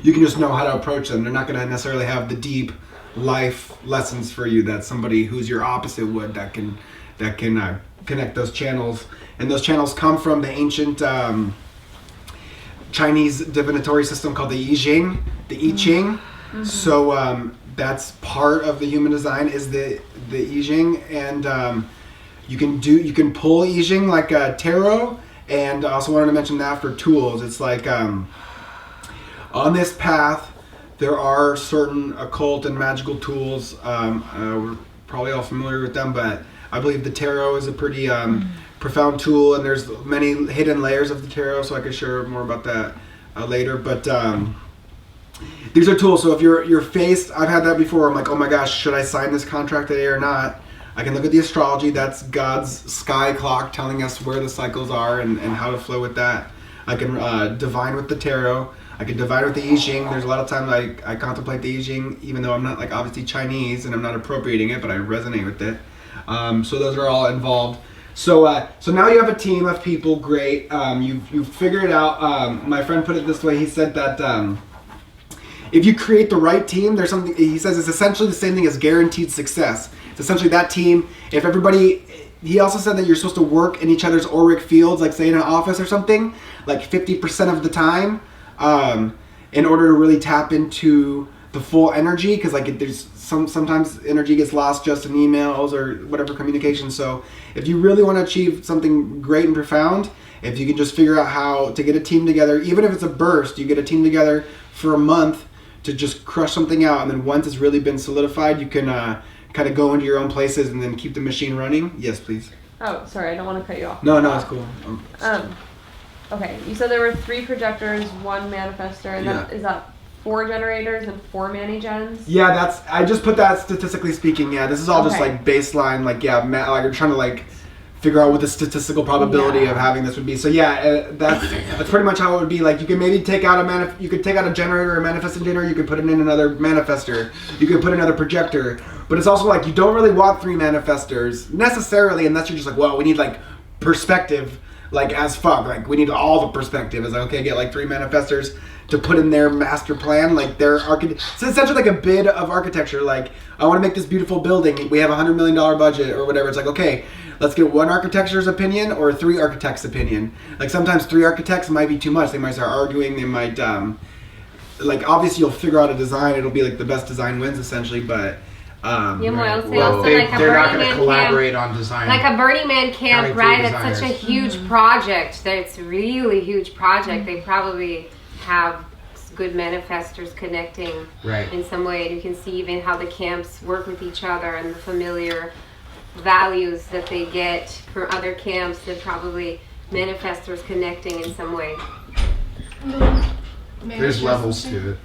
you can just know how to approach them. They're not going to necessarily have the deep life lessons for you that somebody who's your opposite would, that can connect those channels. And those channels come from the ancient Chinese divinatory system called the I Ching. Mm-hmm. So that's part of the human design is the I Ching, and you can pull I Ching like a tarot. And I also wanted to mention that for tools, it's like on this path there are certain occult and magical tools. We're probably all familiar with them, but I believe the tarot is a pretty profound tool, and there's many hidden layers of the tarot, so I could share more about that later. But these are tools. So if you're faced, I've had that before, I'm like, oh my gosh, should I sign this contract today or not? I can look at the astrology. That's God's sky clock telling us where the cycles are and how to flow with that. I can divine with the tarot. I can divine with the I Ching. There's a lot of times I contemplate the I Ching, even though I'm not like obviously Chinese and I'm not appropriating it, but I resonate with it. So those are all involved. So now you have a team of people. Great. You've figured it out. My friend put it this way. He said that if you create the right team, there's something. He says it's essentially the same thing as guaranteed success. It's essentially that team. If everybody. He also said that you're supposed to work in each other's auric fields, like say in an office or something, like 50% of the time, in order to really tap into the full energy. Because like there's sometimes energy gets lost just in emails or whatever communication. So if you really want to achieve something great and profound, if you can just figure out how to get a team together, even if it's a burst, you get a team together for a month to just crush something out, and then once it's really been solidified, you can kind of go into your own places and then keep the machine running. Yes, please. Oh, sorry, I don't want to cut you off. No, it's cool. Okay, you said there were 3 projectors, 1 manifestor, and Yeah. is that 4 generators and 4 mani-gens? Yeah, I just put that statistically speaking. Yeah, this is all just Okay. like baseline. Like like I'm trying to like figure out what the statistical probability Yeah. of having this would be. So yeah, that's pretty much how it would be. Like you could maybe take out you could take out a generator or a manifesting generator. You could put in another manifester. You could put another projector. But it's also like you don't really want 3 manifestors necessarily, unless you're just like, well, we need like perspective, like as fuck. Like we need all the perspective. It's like, okay, get like 3 manifestors to put in their master plan, like their it's essentially like a bid of architecture. Like I want to make this beautiful building. We have $100 million budget or whatever. It's like, okay, let's get 1 architecture's opinion or 3 architects' opinion. Like sometimes 3 architects might be too much. They might start arguing. They might like obviously you'll figure out a design. It'll be like the best design wins essentially, but. Yeah, well, I'll say Well, also like a they're not Burning going to Man collaborate camp. on design. Like a Burning Man camp, Having 3 right? That's such a designers. huge project. That's really huge project. They probably have good manifestors connecting Right. in some way. And you can see even how the camps work with each other and the familiar values that they get from other camps. That probably manifestors connecting in some way. There's levels to it.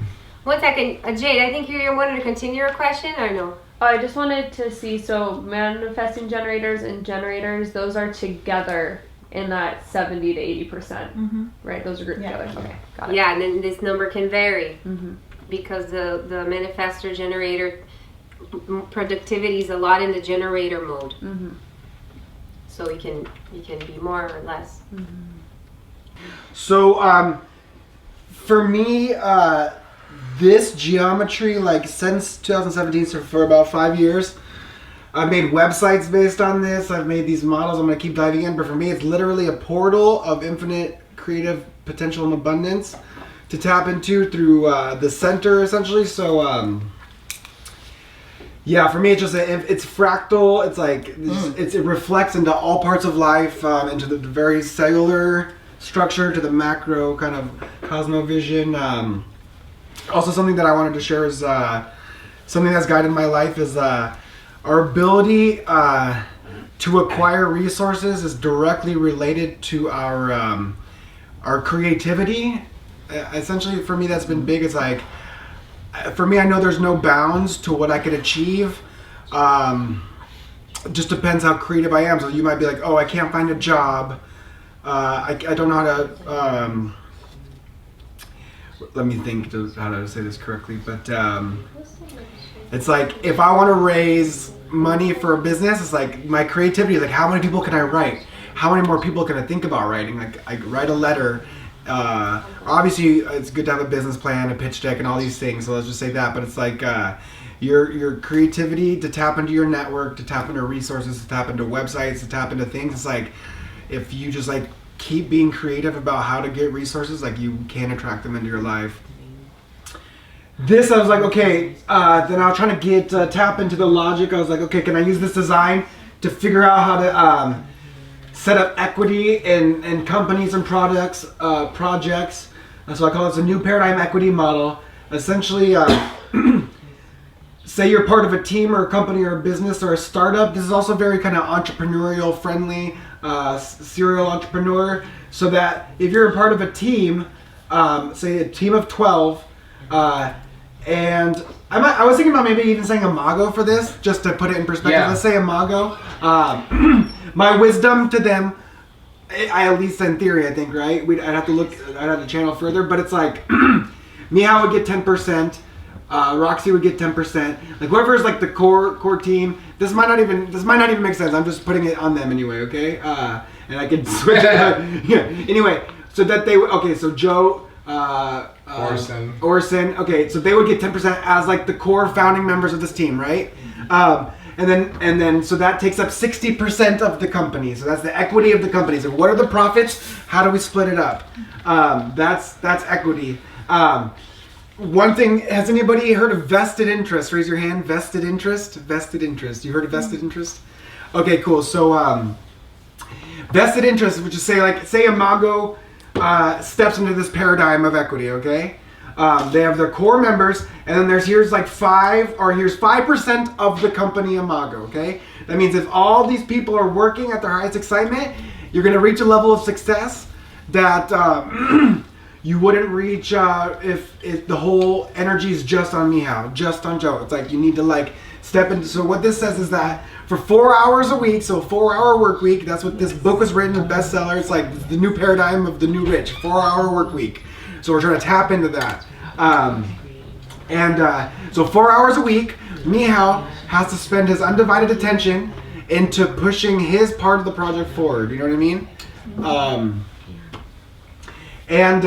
1 second, Jade. I think you wanted to continue your question, or no? Oh, I just wanted to see, so manifesting generators and generators, those are together in that 70 to 80%, right? Those are grouped Yeah. together. Okay, got it. Yeah, and then this number can vary Mm-hmm. because the manifestor generator productivity is a lot in the generator mode. Mm-hmm. So you can be more or less. So for me, this geometry, like since 2017, so for about 5 years, I've made websites based on this. I've made these models. I'm going to keep diving in. But for me, it's literally a portal of infinite creative potential and abundance to tap into through the center, essentially. So, yeah, for me, it's just it's fractal. It's like it reflects into all parts of life, into the very cellular structure, to the macro kind of cosmovision. Also, something that I wanted to share is something that's guided my life is our ability to acquire resources is directly related to our creativity. Essentially, for me, that's been big. It's like, for me, I know there's no bounds to what I could achieve. Just depends how creative I am. So you might be like, oh, I can't find a job. I don't know how to. Let me think how to say this correctly. But it's like if I want to raise money for a business, it's like my creativity is like, how many people can I write? How many more people can I think about writing? Like I write a letter. Obviously, it's good to have a business plan, a pitch deck, and all these things. So let's just say that. But it's like your creativity to tap into your network, to tap into resources, to tap into websites, to tap into things. It's like if you just like keep being creative about how to get resources, like you can attract them into your life. This, I was like, okay, then I was trying to get tap into the logic. I was like, okay, can I use this design to figure out how to set up equity in companies and projects. So I call this a new paradigm equity model. Essentially, say you're part of a team or a company or a business or a startup. This is also very kind of entrepreneurial friendly, serial entrepreneur. So that if you're a part of a team, say a team of 12, and I was thinking about maybe even saying Imago for this, just to put it in perspective. Yeah. Let's say Imago. My wisdom to them, at least in theory, I think, right? I'd have to channel further, but it's like, Mihao would get 10%, Roxy would get 10%. Like whoever is like the core team. This might not even make sense. I'm just putting it on them anyway, okay? And I can switch it. Yeah. Anyway, so that they okay. So Joe. Orson. Okay, so they would get 10% as like the core founding members of this team, right? And then so that takes up 60% of the company. So that's the equity of the company. So what are the profits? How do we split it up? That's equity. One thing, has anybody heard of vested interest? Raise your hand. Vested interest. You heard of vested interest? Okay, cool. So vested interest, which is say Imago steps into this paradigm of equity, okay? They have their core members, and then here's 5% of the company Imago, okay? That means if all these people are working at their highest excitement, you're gonna reach a level of success that you wouldn't reach if the whole energy is just on Mihao, just on Joe. It's like you need to step into. So what this says is that for 4 hours a week, so 4-hour work week, that's what this book was written, a bestseller. It's like the new paradigm of the new rich, 4-hour work week. So we're trying to tap into that. So 4 hours a week, Mihao has to spend his undivided attention into pushing his part of the project forward. You know what I mean? And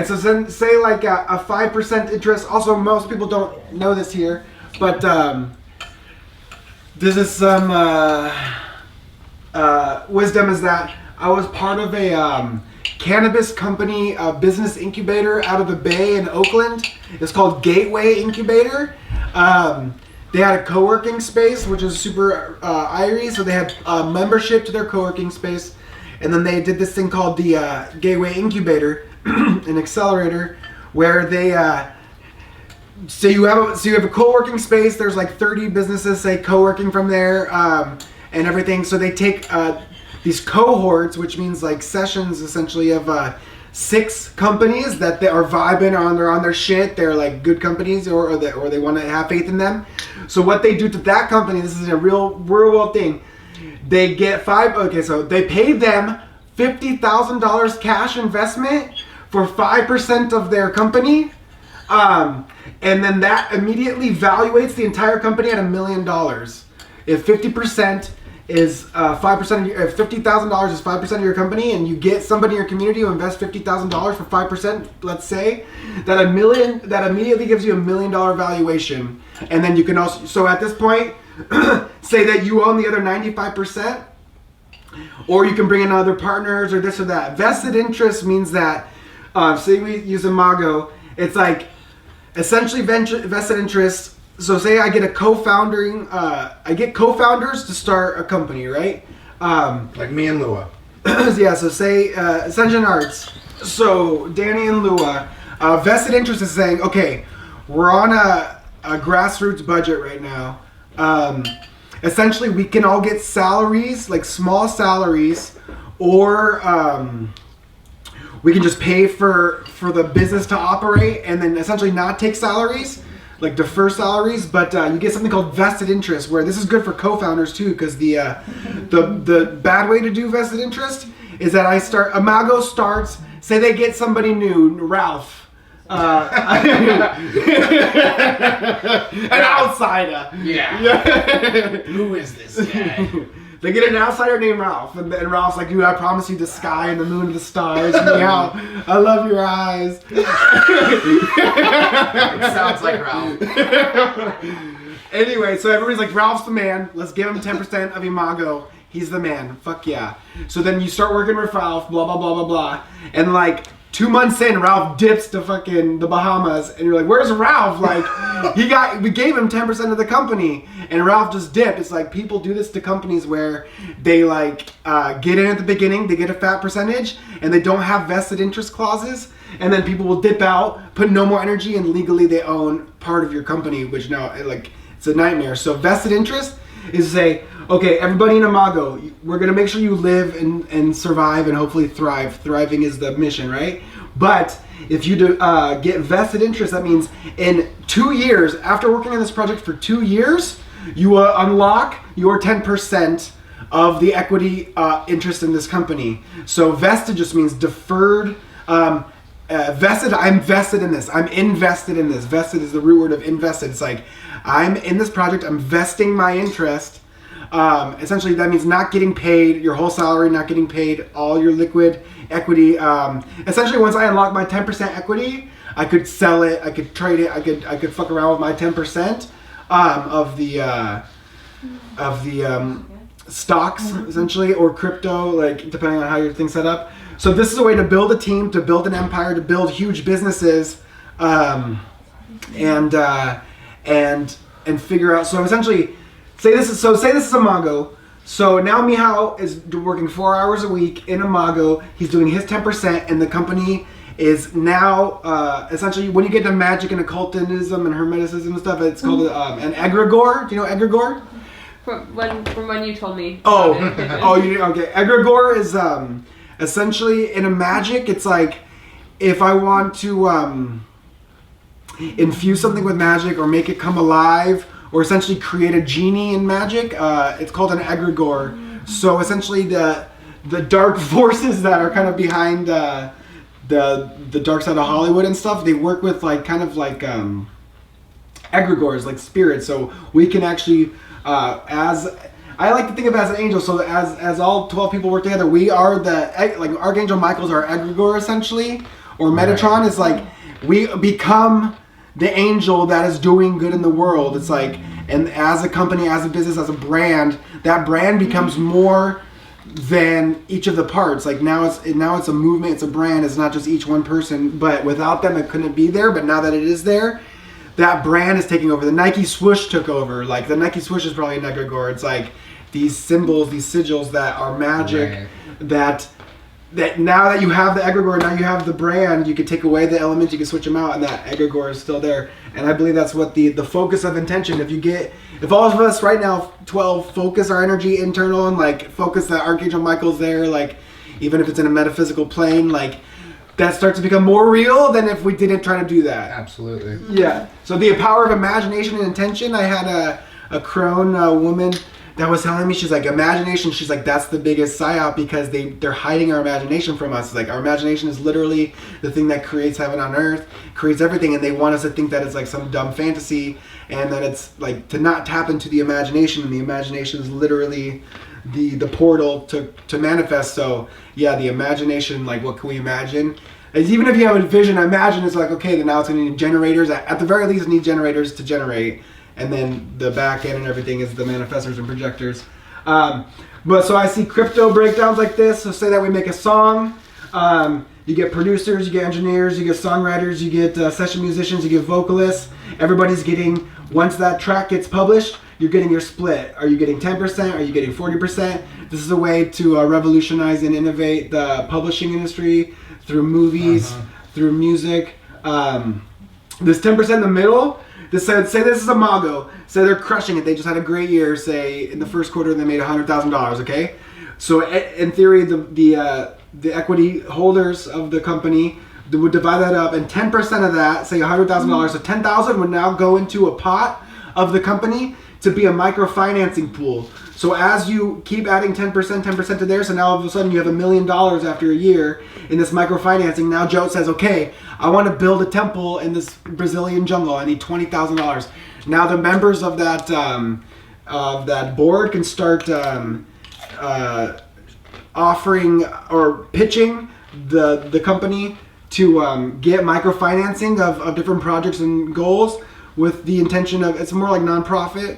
so then say like a 5% interest. Also, most people don't know this here, but this is some wisdom is that I was part of a cannabis company business incubator out of the Bay in Oakland. It's called Gateway Incubator. They had a co-working space, which is super eerie. So they had membership to their co-working space. And then they did this thing called the Gateway Incubator, an accelerator, where they so you have a co-working space. There's like 30 businesses, say, co-working from there, and everything. So they take these cohorts, which means like sessions, essentially, of 6 companies that they are vibing on. They're on their shit. They're like good companies, or they want to have faith in them. So what they do to that company, this is a real world thing. They get so they paid them $50,000 cash investment for 5% of their company. And then that immediately valuates the entire company at $1 million. If 50% is 5%, if $50,000 is 5% of your company, and you get somebody in your community who invests $50,000 for 5%, let's say, that immediately gives you $1 million valuation. And then you can also, so at this point, say that you own the other 95%, or you can bring in other partners or this or that. Vested interest means that, say we use Imago, it's like essentially vested interest. So say I get I get co-founders to start a company, right? Like me and Lua. Yeah, so say Ascension Arts. So Danny and Lua, vested interest is saying, okay, we're on a grassroots budget right now. Essentially, we can all get salaries, like small salaries, or we can just pay for the business to operate, and then essentially not take salaries, like defer salaries. But you get something called vested interest, where this is good for co-founders too, because the bad way to do vested interest is that Imago starts. Say they get somebody new, Ralph. An outsider. Yeah. Who is this guy? They get an outsider named Ralph, and Ralph's like, "Dude, I promise you the sky and the moon and the stars. Meow. I love your eyes." It sounds like Ralph. Anyway, so everybody's like, "Ralph's the man. Let's give him 10% of Imago. He's the man. Fuck yeah." So then you start working with Ralph. Blah blah blah blah blah, and like 2 months in, Ralph dips to fucking the Bahamas, and you're like, "Where's Ralph?" Like, we gave him 10% of the company, and Ralph just dipped. It's like people do this to companies where they get in at the beginning, they get a fat percentage, and they don't have vested interest clauses, and then people will dip out, put no more energy, and legally they own part of your company, which now it's a nightmare. So vested interest is to say, okay, everybody in Imago, we're gonna make sure you live and survive and hopefully thrive. Thriving is the mission, right? But if you get vested interest, that means in 2 years, after working on this project for 2 years, you will unlock your 10% of the equity interest in this company. So vested just means deferred. Vested, I'm vested in this. I'm invested in this. Vested is the root word of invested. It's like, I'm in this project, I'm vesting my interest. Essentially, that means not getting paid your whole salary, not getting paid all your liquid equity. Essentially, once I unlock my 10% equity, I could sell it, I could trade it, I could fuck around with my 10% of the stocks, essentially, or crypto, like depending on how your thing's set up. So this is a way to build a team, to build an empire, to build huge businesses, and figure out. So essentially, say this is Imago. So now Michał is working 4 hours a week in Imago. He's doing his 10%, and the company is now essentially, when you get to magic and occultism and hermeticism and stuff, it's called an egregore. Do you know egregore? From when you told me. Okay. Egregore is essentially in a magic. It's like if I want to infuse something with magic or make it come alive, or essentially create a genie in magic. It's called an egregore. So essentially, the dark forces that are kind of behind the dark side of Hollywood and stuff, they work with egregores, like spirits. So we can actually, as I like to think of it as an angel. So as all 12 people work together, we are Archangel Michael's our egregore essentially, or Metatron is like we become the angel that is doing good in the world. It's like, and as a company, as a business, as a brand, that brand becomes more than each of the parts. Like now it's a movement, it's a brand, it's not just each one person, but without them it couldn't be there. But now that it is there, that brand is taking over. The Nike swoosh took over. Like the Nike swoosh is probably an egregore. It's like these symbols, these sigils that are magic, that now that you have the egregore, now you have the brand, you could take away the elements, you can switch them out, and that egregore is still there. And I believe that's what the focus of intention, if all of us right now, 12, focus our energy internal and like focus that Archangel Michael's there, like even if it's in a metaphysical plane, like that starts to become more real than if we didn't try to do that. Absolutely. Yeah. So the power of imagination and intention, I had a crone woman that was telling me, she's like, imagination, she's like, that's the biggest psyop because they're hiding our imagination from us. Like our imagination is literally the thing that creates heaven on earth, creates everything, and they want us to think that it's like some dumb fantasy, and that it's like to not tap into the imagination, and the imagination is literally the portal to manifest. So yeah, the imagination, like what can we imagine? As even if you have a vision, imagine it's like, okay, then now it's going to need generators. At the very least, it needs generators to generate. And then the back end and everything is the manifestors and projectors. But so I see crypto breakdowns like this. So say that we make a song. You get producers, you get engineers, you get songwriters, you get session musicians, you get vocalists. Everybody's getting, once that track gets published, you're getting your split. Are you getting 10%? Are you getting 40%? This is a way to revolutionize and innovate the publishing industry through movies, through music. This 10% in the middle, say this is Imago. Say they're crushing it. They just had a great year. Say in the first quarter they made $100,000. Okay, so in theory the equity holders of the company would divide that up, and 10% of that, say $100,000, so $10,000 would now go into a pot of the company to be a microfinancing pool. So as you keep adding 10% to there, so now all of a sudden you have $1 million after a year in this microfinancing. Now Joe says, okay, I want to build a temple in this Brazilian jungle. I need $20,000. Now the members of that board can start offering or pitching the company to get microfinancing of different projects and goals with the intention of, it's more like nonprofit.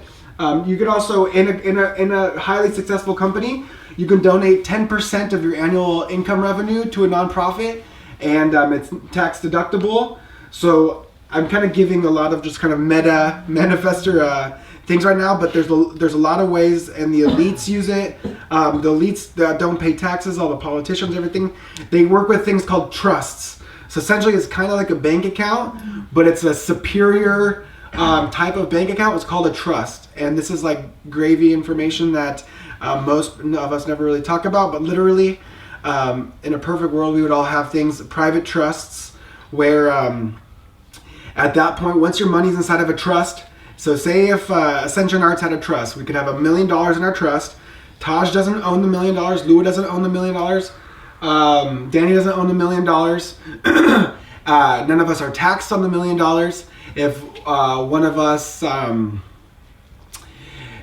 You could also, in a highly successful company, you can donate 10% of your annual income revenue to a nonprofit, and it's tax deductible. So I'm kind of giving a lot of just kind of meta manifestor things right now, but there's a lot of ways, and the elites use it. The elites that don't pay taxes, all the politicians, everything, they work with things called trusts. So essentially, it's kind of like a bank account, but it's a superior type of bank account. It's called a trust, and this is like gravy information that most of us never really talk about. But literally, In a perfect world, we would all have things, private trusts, where at that point, once your money's inside of a trust, so say if Ascension Arts had a trust, we could have $1 million in our trust. Taj doesn't own the $1 million. Lua doesn't own the $1 million. Danny doesn't own the $1 million. None of us are taxed on the $1 million. If one of us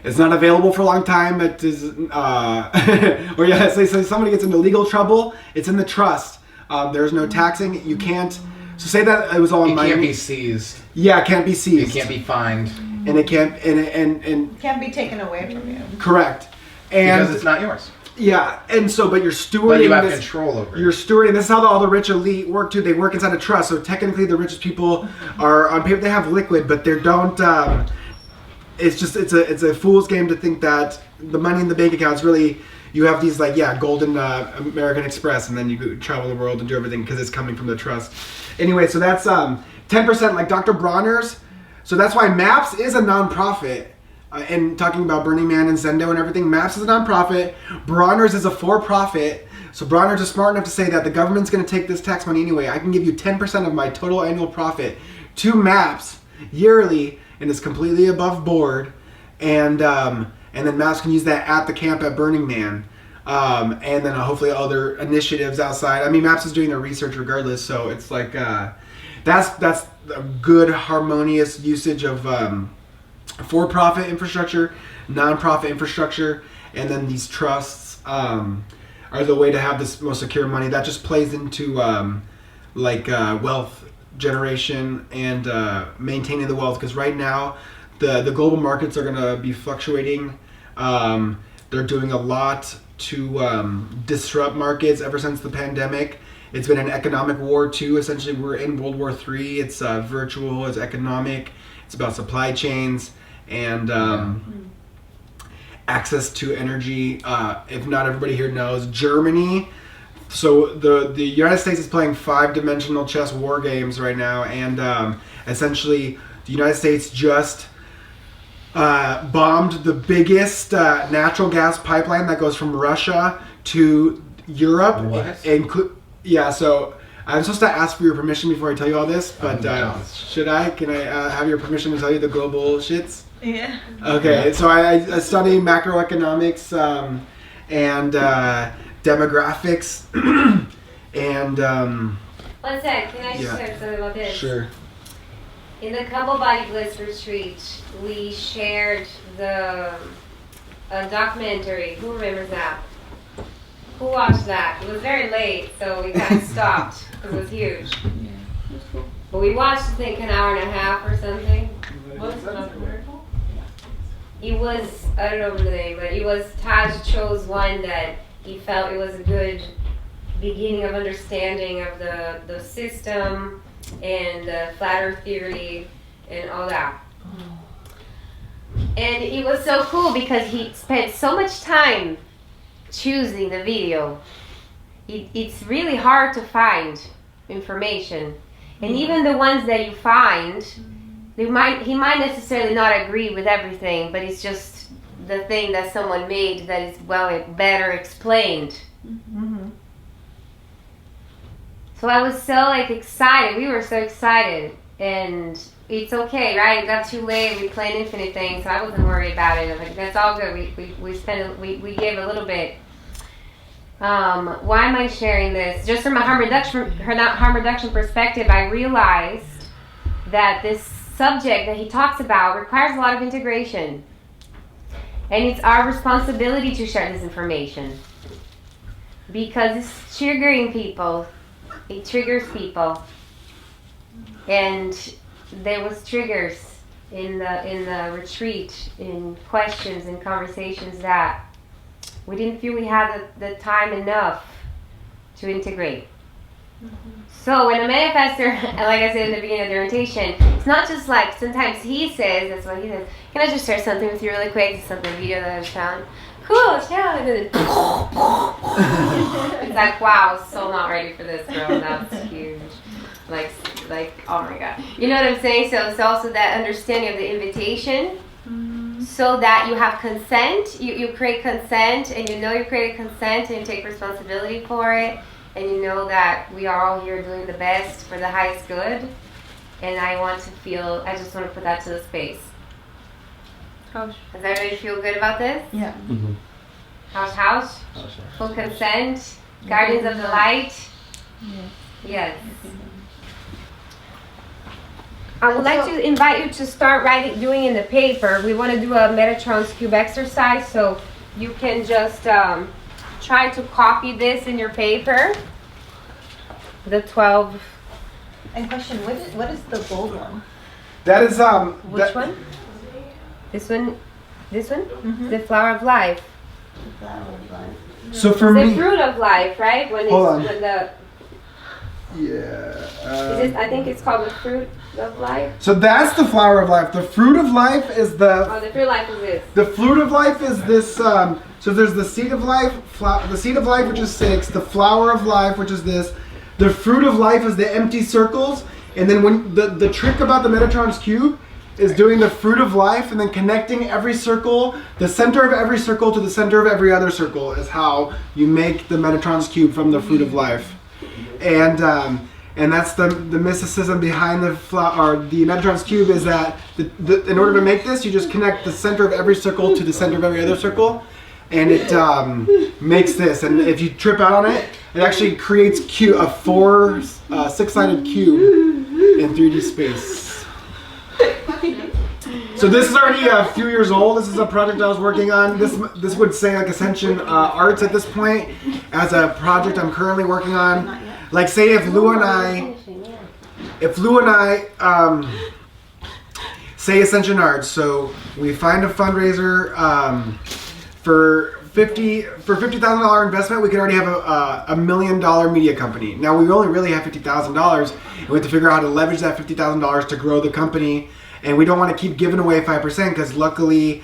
is not available for a long time, it is, or yeah, say somebody gets into legal trouble, it's in the trust. There's no taxing. You can't. So say that it was all in It Miami. can't be seized. Yeah, it can't be It seized. can't be fined And it can't. And Can't be taken away from you. correct. And because it's not yours. yeah, and so but you're stewarding But you have this. control over You're it. stewarding. This is how all the rich elite work too. They work inside a trust. So technically, the richest people are on paper. They have liquid, but they don't. It's just it's a fool's game to think that the money in the bank account is really. You have these golden American Express, and then you go travel the world and do everything because it's coming from the trust. Anyway, so that's 10%. Like Dr. Bronner's. So that's why MAPS is a nonprofit. And talking about Burning Man and Zendo and everything, MAPS is a nonprofit. Bronner's is a for-profit. So Bronner's is smart enough to say that the government's going to take this tax money anyway. I can give you 10% of my total annual profit to MAPS yearly, and it's completely above board. And then MAPS can use that at the camp at Burning Man. And then hopefully other initiatives outside. I mean, MAPS is doing their research regardless, so it's like that's a good harmonious usage of for-profit infrastructure, non-profit infrastructure, and then these trusts are the way to have this most secure money. That just plays into wealth generation and maintaining the wealth, because right now the global markets are going to be fluctuating. They're doing a lot to disrupt markets ever since the pandemic. It's been an economic war too. Essentially, we're in World War III. It's virtual, it's economic, it's about supply chains and access to energy. If not everybody here knows, Germany. So the United States is playing 5-dimensional chess war games right now, and essentially the United States just bombed the biggest natural gas pipeline that goes from Russia to Europe. What? Yeah, so I'm supposed to ask for your permission before I tell you all this, but no. should I? Can I have your permission to tell you the global shits? Yeah. Okay, so I study macroeconomics and demographics and One sec, can I just Yeah. share something about this? sure. In the Couple Body Bliss retreat, we shared a documentary. Who remembers that? Who watched that? It was very late, so we kind of stopped because it was huge. But we watched, I think, an hour and a half or something. It was, I don't know the name, but it was, Taj chose one that he felt it was a good beginning of understanding of the system and flat earth theory and all that. And it was so cool because he spent so much time choosing the video. It's really hard to find information, and even the ones that you find, he might necessarily not agree with everything, but it's just the thing that someone made that is better explained. Mm-hmm. So I was so excited. We were so excited, and it's okay, right? It got too late. We played Infinite Thing, so I wasn't worried about it. I was like, that's all good. We gave a little bit. Why am I sharing this? Just from a harm reduction perspective, I realized that this subject that he talks about requires a lot of integration, and it's our responsibility to share this information because it's triggering people. It triggers people, and there was triggers in the retreat, in questions and conversations that we didn't feel we had the time enough to integrate. So when a manifestor, like I said in the beginning of the orientation, it's not just like sometimes he says, that's what he says, can I just share something with you really quick? It's something video that I found. Cool, yeah. And then it's like, wow, so not ready for this, girl. That's huge. Like, oh my God. You know what I'm saying? So it's also that understanding of the invitation. so that you have consent. You create consent, and you know you created consent, and you take responsibility for it, and you know that we are all here doing the best for the highest good. And I just want to put that to the space. Does everybody feel good about this? Yeah. Mm-hmm. House. Full consent. Guardians of the light. Yes. I would like to invite you to start doing in the paper. We want to do a Metatron's Cube exercise, so you can just try to copy this in your paper. The 12. And question, what is the gold one? That is Which one? This one? This one? Mm-hmm. The flower of life. So for The me, fruit of life, right? When Hold on. when the I think it's called the fruit of life. so that's the flower of life. The fruit of life is the Oh, the fruit of life is this. The fruit of life is this. So there's the seed of life, the seed of life, which is 6. The flower of life, which is this. The fruit of life is the empty circles. And then when the trick about the Metatron's cube is doing the fruit of life and then connecting every circle, the center of every circle to the center of every other circle is how you make the Metatron's cube from the fruit of life. And that's the mysticism behind the Metatron's cube is that in order to make this, you just connect the center of every circle to the center of every other circle, and it makes this. And if you trip out on it, it actually creates a 6-sided cube in 3D space. So this is already a few years old. This is a project I was working on. This would say like Ascension Arts at this point as a project I'm currently working on. Like say if Lou and I say Ascension Arts, so we find a fundraiser for $50,000 investment, we could already have a $1 million media company. Now we only really have $50,000, and we have to figure out how to leverage that $50,000 to grow the company. And we don't want to keep giving away 5% because luckily,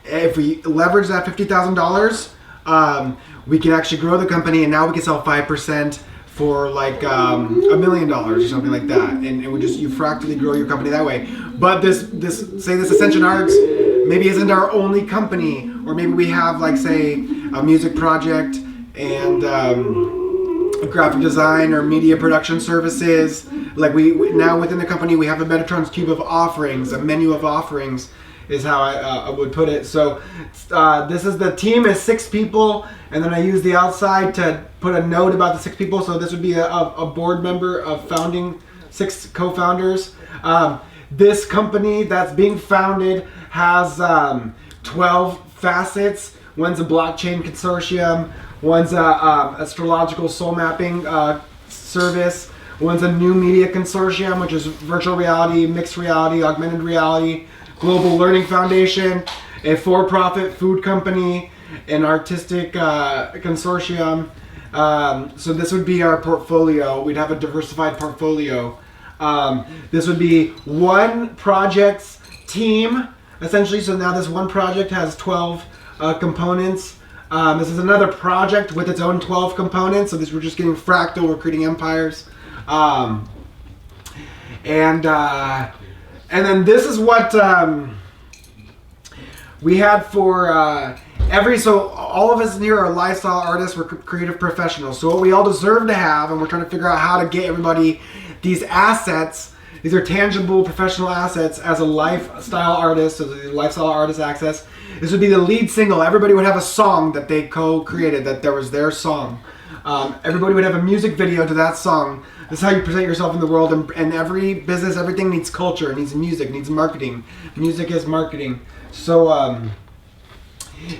if we leverage that $50,000, we can actually grow the company, and now we can sell 5% for like $1 million or something like that, and you fractally grow your company that way. But this Ascension Arts maybe isn't our only company, or maybe we have like say a music project and graphic design or media production services. Like we now within the company we have a Metatron's cube of offerings, a menu of offerings is how I would put it. So this is the team is 6 people, and then I use the outside to put a note about the 6 people. So this would be a board member of founding 6 co-founders. This company that's being founded has 12 facets. One's a blockchain consortium. One's a astrological soul mapping service. One's a new media consortium, which is virtual reality, mixed reality, augmented reality, Global Learning Foundation, a for-profit food company, an artistic consortium. So this would be our portfolio. We'd have a diversified portfolio. This would be one project's team, essentially. So now this one project has 12 components. This is another project with its own 12 components. So we're just getting fractal, we're creating empires. And then this is what we had for so all of us in here are lifestyle artists, we're creative professionals. So what we all deserve to have, and we're trying to figure out how to get everybody these assets, these are tangible professional assets as a lifestyle artist, so the lifestyle artist access. This would be the lead single. Everybody would have a song that they co-created, that there was their song. Everybody would have a music video to that song. This is how you present yourself in the world, and every business, everything needs culture, it needs music, needs marketing. Music is marketing. So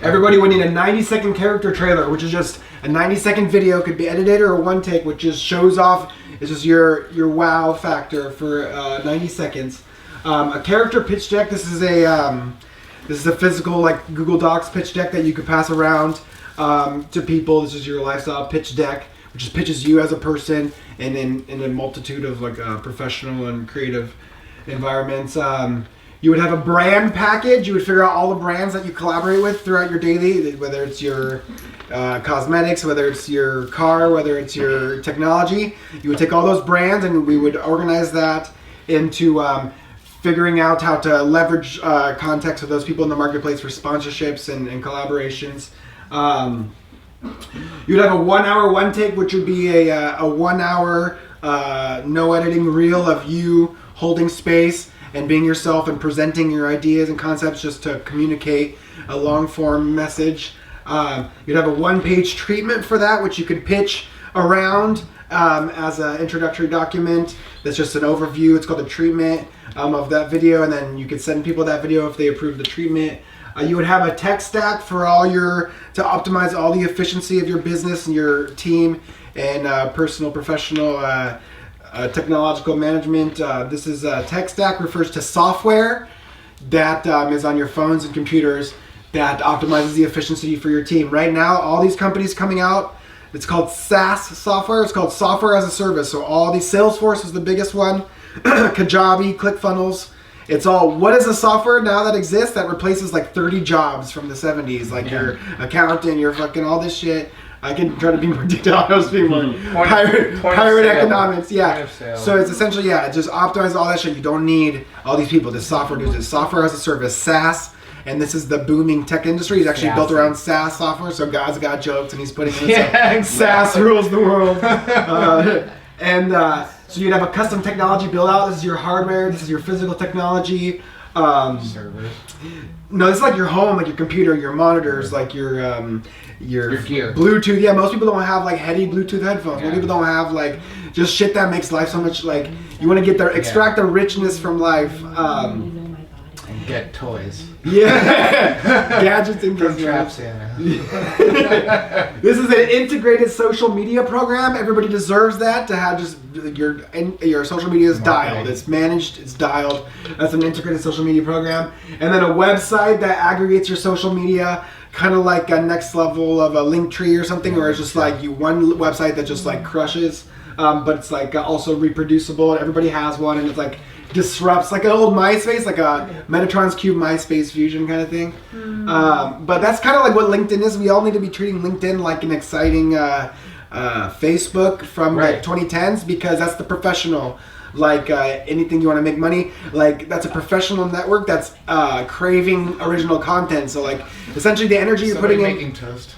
everybody would need a 90-second character trailer, which is just a 90-second video, could be edited or a one take, which just shows off, it's just your wow factor for 90 seconds. A character pitch deck, this is a physical like Google Docs pitch deck that you could pass around to people. This is your lifestyle pitch deck, which just pitches you as a person and in a multitude of like professional and creative environments. You would have a brand package. You would figure out all the brands that you collaborate with throughout your daily, whether it's your cosmetics, whether it's your car, whether it's your technology. You would take all those brands and we would organize that into figuring out how to leverage contacts with those people in the marketplace for sponsorships and collaborations. You'd have a 1 hour one take, which would be a 1 hour no editing reel of you holding space and being yourself and presenting your ideas and concepts just to communicate a long form message. You'd have a 1-page treatment for that, which you could pitch around as an introductory document. That's just an overview. It's called a treatment of that video, and then you could send people that video if they approve the treatment. You would have a tech stack for to optimize all the efficiency of your business and your team and personal, professional, technological management. This is tech stack refers to software that is on your phones and computers that optimizes the efficiency for your team. Right now, all these companies coming out, it's called SaaS software. It's called software as a service. So all these, Salesforce is the biggest one, Kajabi, ClickFunnels. It's all, what is a software now that exists that replaces like 30 jobs from the 70s, like your accountant, your fucking all this shit. I can try to be more detailed. I was being more pirate economics. Yeah. So it's essentially, just optimize all that shit. You don't need all these people. This software does this. Software as a service, SaaS. And this is the booming tech industry. It's actually built around SaaS software. So God's got jokes and he's putting in SaaS rules the world. So you'd have a custom technology build out. This is your hardware. This is your physical technology. Servers. No, this is like your home, like your computer, your monitors, like your gear. Bluetooth. Yeah, most people don't have like heady Bluetooth headphones. Most people don't have like just shit that makes life so much like you want to get extract the richness from life. And get toys. Yeah, gadgets and From Trap Santa. This is an integrated social media program. Everybody deserves that, to have just your social media is dialed. It's managed, it's dialed. That's an integrated social media program. And then a website that aggregates your social media, kind of like a next level of a Linktree or something, where it's just like one website that just like crushes, but it's like also reproducible. Everybody has one, and it's like disrupts, like an old MySpace, like a Metatron's Cube MySpace fusion kind of thing. But that's kind of like what LinkedIn is. We all need to be treating LinkedIn like an exciting Facebook from like 2010s, because that's the professional, like anything you want to make money, like that's a professional network that's craving original content. So like essentially the energy you're putting in. Making toast.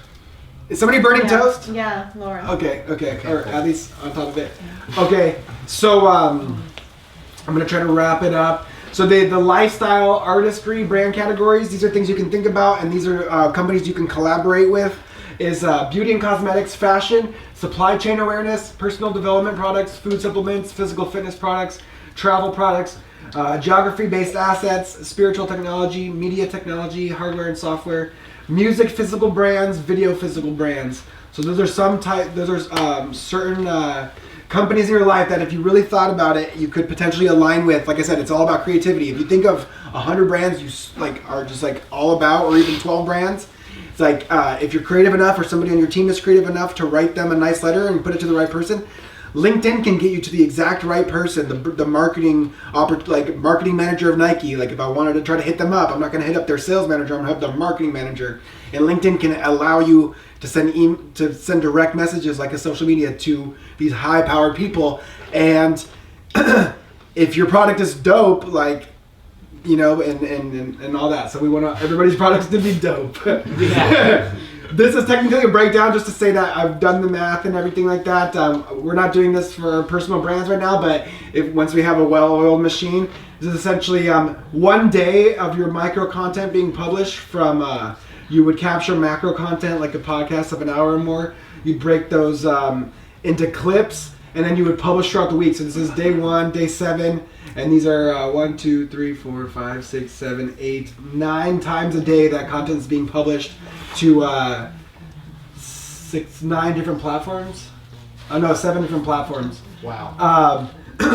Is somebody burning toast? Yeah, Laura. Okay, or at least on top of it. Okay, so I'm going to try to wrap it up. So the lifestyle, artistry, brand categories, these are things you can think about, and these are companies you can collaborate with, is beauty and cosmetics, fashion, supply chain awareness, personal development products, food supplements, physical fitness products, travel products, geography-based assets, spiritual technology, media technology, hardware and software, music physical brands, video physical brands. So those are certain companies in your life that if you really thought about it, you could potentially align with. Like I said, it's all about creativity. If you think of 100 brands you like are just like all about, or even 12 brands, it's like if you're creative enough, or somebody on your team is creative enough to write them a nice letter and put it to the right person, LinkedIn can get you to the exact right person. The marketing manager of Nike. Like if I wanted to try to hit them up, I'm not going to hit up their sales manager. I'm going to hit the marketing manager. And LinkedIn can allow you to send direct messages like a social media to these high-powered people. And if your product is dope, like, you know, and all that. So we want everybody's products to be dope. This is technically a breakdown just to say that I've done the math and everything like that. We're not doing this for our personal brands right now, but once we have a well-oiled machine, this is essentially 1 day of your micro content being published from, you would capture macro content like a podcast of an hour or more. You'd break those into clips, and then you would publish throughout the week. So this is day 1, day 7, and these are 1, 2, 3, 4, 5, 6, 7, 8, 9 times a day that content is being published to 9 different platforms. Oh no, 7 different platforms. Wow.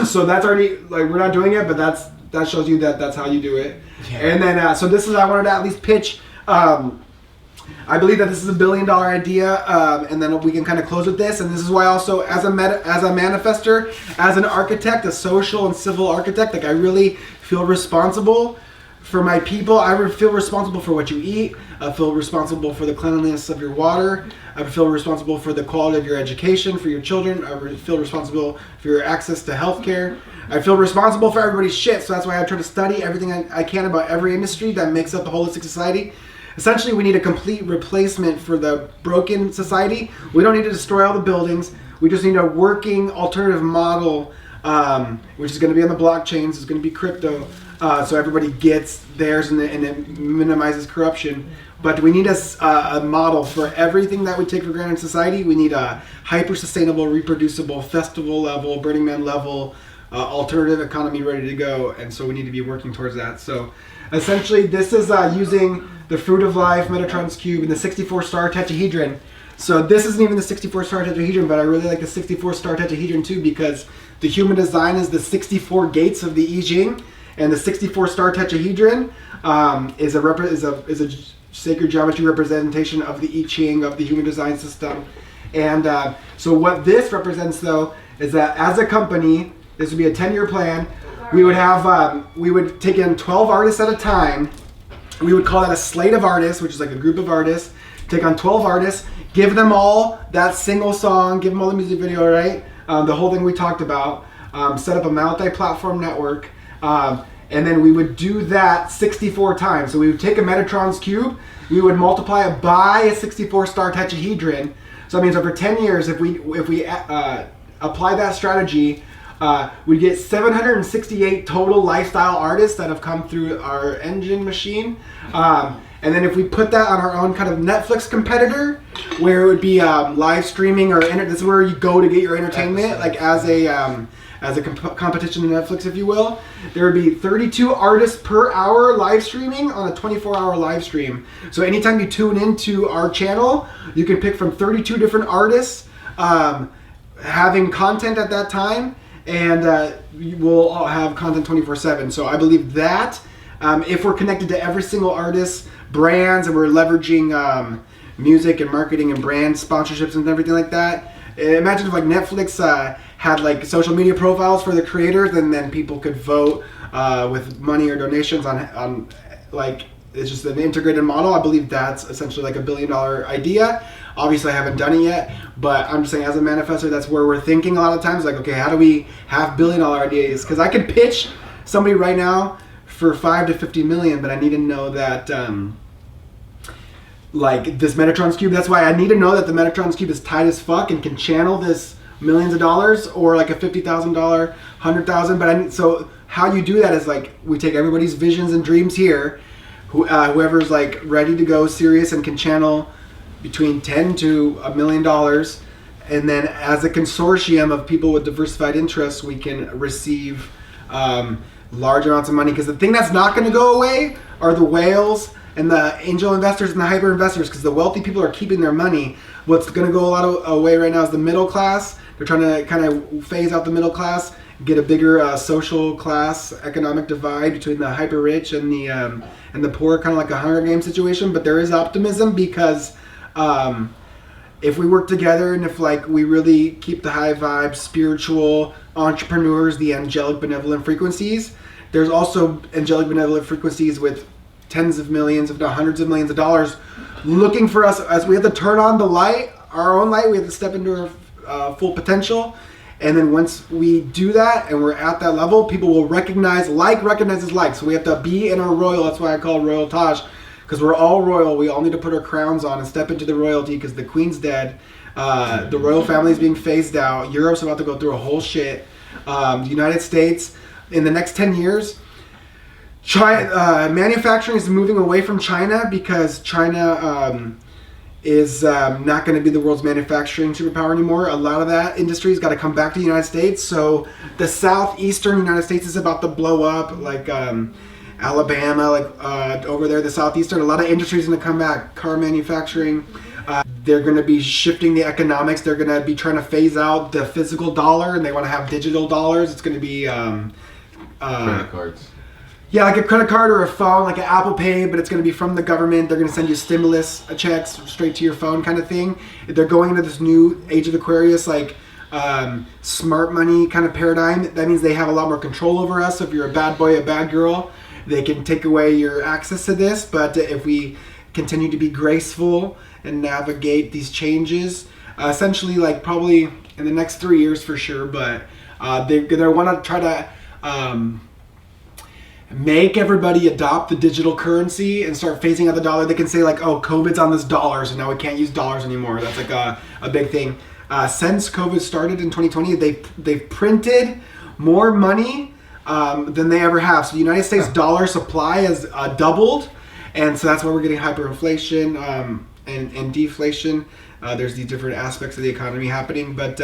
So that's already, like, we're not doing it, but that shows you that's how you do it. Yeah. And then so this is, I wanted to at least pitch. I believe that this is $1 billion idea, and then we can kind of close with this. And this is why also, as a manifester, as an architect, a social and civil architect, like I really feel responsible For my people, I would feel responsible for what you eat. I feel responsible for the cleanliness of your water. I would feel responsible for the quality of your education for your children. I would feel responsible for your access to healthcare. I feel responsible for everybody's shit, so that's why I try to study everything I can about every industry that makes up the holistic society. Essentially, we need a complete replacement for the broken society. We don't need to destroy all the buildings. We just need a working alternative model, which is going to be on the blockchains. It's going to be crypto, so everybody gets theirs and it minimizes corruption. But we need a model for everything that we take for granted in society. We need a hyper-sustainable, reproducible, festival level, Burning Man level, alternative economy ready to go. And so we need to be working towards that. So essentially, this is using the Fruit of Life, Metatron's Cube, and the 64-star tetrahedron. So this isn't even the 64-star tetrahedron, but I really like the 64-star tetrahedron too, because the human design is the 64 gates of the I Ching, and the 64-star tetrahedron is a sacred geometry representation of the I Ching, of the human design system. And so what this represents, though, is that as a company, this would be a 10-year plan. We would have we would take in 12 artists at a time. We would call that a slate of artists, which is like a group of artists. Take on 12 artists, give them all that single song, give them all the music video, right? The whole thing we talked about. Set up a multi-platform network, and then we would do that 64 times. So we would take a Metatron's Cube, we would multiply it by a 64-star tetrahedron. So that means over 10 years, if we apply that strategy, we get 768 total lifestyle artists that have come through our engine machine. And then if we put that on our own kind of Netflix competitor, where it would be live streaming, or this is where you go to get your entertainment, like as a competition to Netflix, if you will, there would be 32 artists per hour live streaming on a 24-hour live stream. So anytime you tune into our channel, you can pick from 32 different artists having content at that time. And we'll all have content 24/7. So I believe that if we're connected to every single artist, brands, and we're leveraging music and marketing and brand sponsorships and everything like that. Imagine if like Netflix had like social media profiles for the creators, and then people could vote with money or donations on like, it's just an integrated model. I believe that's essentially like $1 billion idea. Obviously, I haven't done it yet, but I'm just saying, as a manifestor, that's where we're thinking a lot of times. Like, okay, how do we have $1 billion ideas? Because I could pitch somebody right now for 5 to 50 million, but I need to know that, like this Metatron's Cube. That's why I need to know that the Metatron's Cube is tight as fuck and can channel this millions of dollars, or like a $50,000, $100,000. But so how you do that is like, we take everybody's visions and dreams here. Whoever's like ready to go serious and can channel between 10 to $1 million, and then as a consortium of people with diversified interests, we can receive large amounts of money. Because the thing that's not going to go away are the whales and the angel investors and the hyper investors, because the wealthy people are keeping their money. What's going to go away right now is the middle class. They're trying to kind of phase out the middle class, get a bigger social class economic divide between the hyper rich and the poor, kind of like a Hunger Games situation. But there is optimism, because if we work together, and if like we really keep the high vibe, spiritual entrepreneurs, the angelic benevolent frequencies, there's also angelic benevolent frequencies with tens of millions, if not hundreds of millions of dollars, looking for us. As we have to turn on the light, our own light, we have to step into our full potential. And then once we do that and we're at that level, people will recognize, recognizes like. So we have to be in our royal. That's why I call it Royal Taj, because we're all royal. We all need to put our crowns on and step into the royalty, because the queen's dead. The royal family is being phased out. Europe's about to go through a whole shit. The United States, in the next 10 years, China, manufacturing is moving away from China, because China is not going to be the world's manufacturing superpower anymore. A lot of that industry's got to come back to the United States. So the southeastern United States is about to blow up, like Alabama, like over there, the southeastern. A lot of industries going to come back. Car manufacturing. They're going to be shifting the economics. They're going to be trying to phase out the physical dollar, and they want to have digital dollars. It's going to be credit cards. Yeah, like a credit card or a phone, like an Apple Pay, but it's going to be from the government. They're going to send you stimulus checks straight to your phone, kind of thing. They're going into this new age of Aquarius, like smart money kind of paradigm. That means they have a lot more control over us. So if you're a bad boy, a bad girl, they can take away your access to this. But if we continue to be graceful and navigate these changes, essentially, like probably in the next 3 years for sure, but they want to try to make everybody adopt the digital currency and start phasing out the dollar. They can say like, oh, COVID's on this dollar, so now we can't use dollars anymore. That's like a big thing. Since COVID started in 2020, they've printed more money than they ever have. So the United States dollar supply has doubled, and so that's why we're getting hyperinflation and deflation. There's these different aspects of the economy happening, but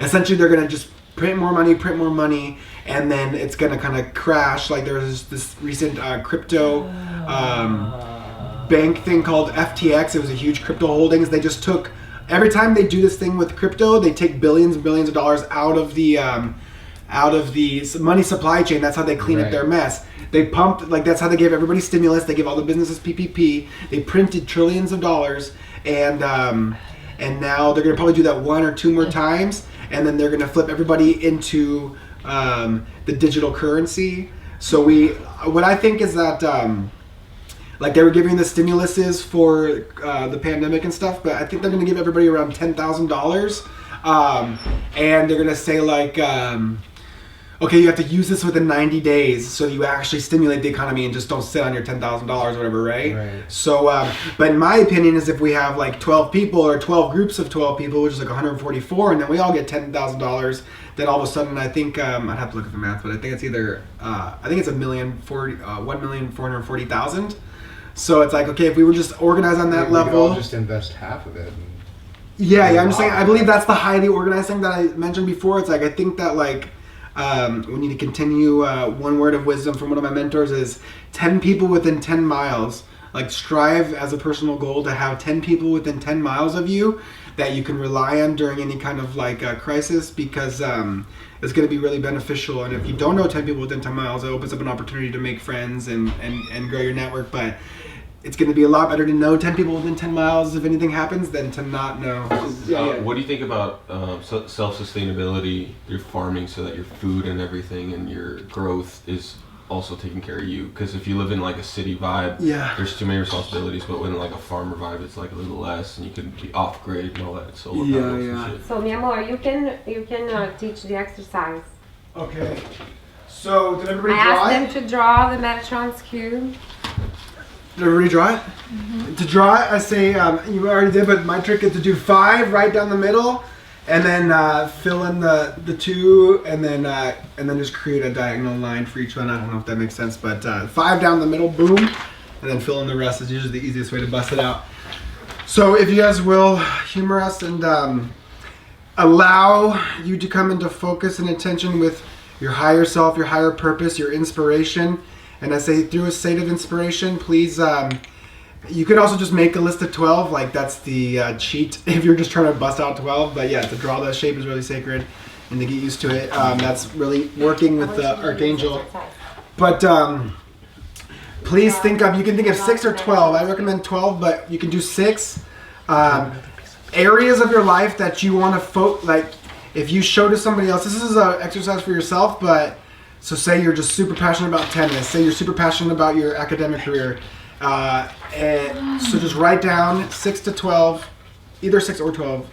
essentially they're going to just print more money, and then it's going to kind of crash. Like there was this recent crypto bank thing called FTX. It was a huge crypto holdings. They just took, every time they do this thing with crypto, they take billions and billions of dollars out of the money supply chain. That's how they clean up their mess. They pumped, like that's how they gave everybody stimulus. They gave all the businesses PPP. They printed trillions of dollars, and now they're going to probably do that 1 or 2 more times, and then they're going to flip everybody into the digital currency. So what I think is that like they were giving the stimuluses for the pandemic and stuff, but I think they're going to give everybody around $10,000, and they're going to say like, okay, you have to use this within 90 days so you actually stimulate the economy and just don't sit on your $10,000 or whatever, right? So, but in my opinion is if we have like 12 people or 12 groups of 12 people, which is like 144, and then we all get $10,000, then all of a sudden I think, I'd have to look at the math, but I think it's either, I think it's 1,440,000. So it's like, okay, if we were just organized on that level. We could all just invest half of it. Yeah, I'm just saying, I believe that's the highly organized thing that I mentioned before. It's like, I think that like, we need to continue. One word of wisdom from one of my mentors is 10 people within 10 miles. Like strive as a personal goal to have 10 people within 10 miles of you that you can rely on during any kind of like crisis, because it's going to be really beneficial. And if you don't know 10 people within 10 miles, it opens up an opportunity to make friends and grow your network. But it's going to be a lot better to know 10 people within 10 miles if anything happens than to not know. What do you think about self-sustainability through farming, so that your food and everything and your growth is also taking care of you? Because if you live in like a city vibe, there's too many responsibilities, but when like a farmer vibe, it's like a little less, and you can be off grid and all that solar panels and shit. So mi amor, you can teach the exercise. Okay. So did everybody I draw asked it? them to draw the Metatron's cube. Did everybody draw it? Mm-hmm. To draw it, I say, you already did, but my trick is to do 5 right down the middle, and then fill in the 2, and then just create a diagonal line for each one. I don't know if that makes sense, but 5 down the middle, boom, and then fill in the rest is usually the easiest way to bust it out. So if you guys will humor us and allow you to come into focus and attention with your higher self, your higher purpose, your inspiration. And I say through a state of inspiration, please, you could also just make a list of 12, like that's the cheat if you're just trying to bust out 12. But yeah, to draw that shape is really sacred, and to get used to it, that's really working with the Archangel. But please think of, you can think of 6 or 12. I recommend 12, but you can do 6. Areas of your life that you want to like if you show to somebody else, this is an exercise for yourself, but so say you're just super passionate about tennis, say you're super passionate about your academic career, and so just write down 6 to 12, either 6 or 12,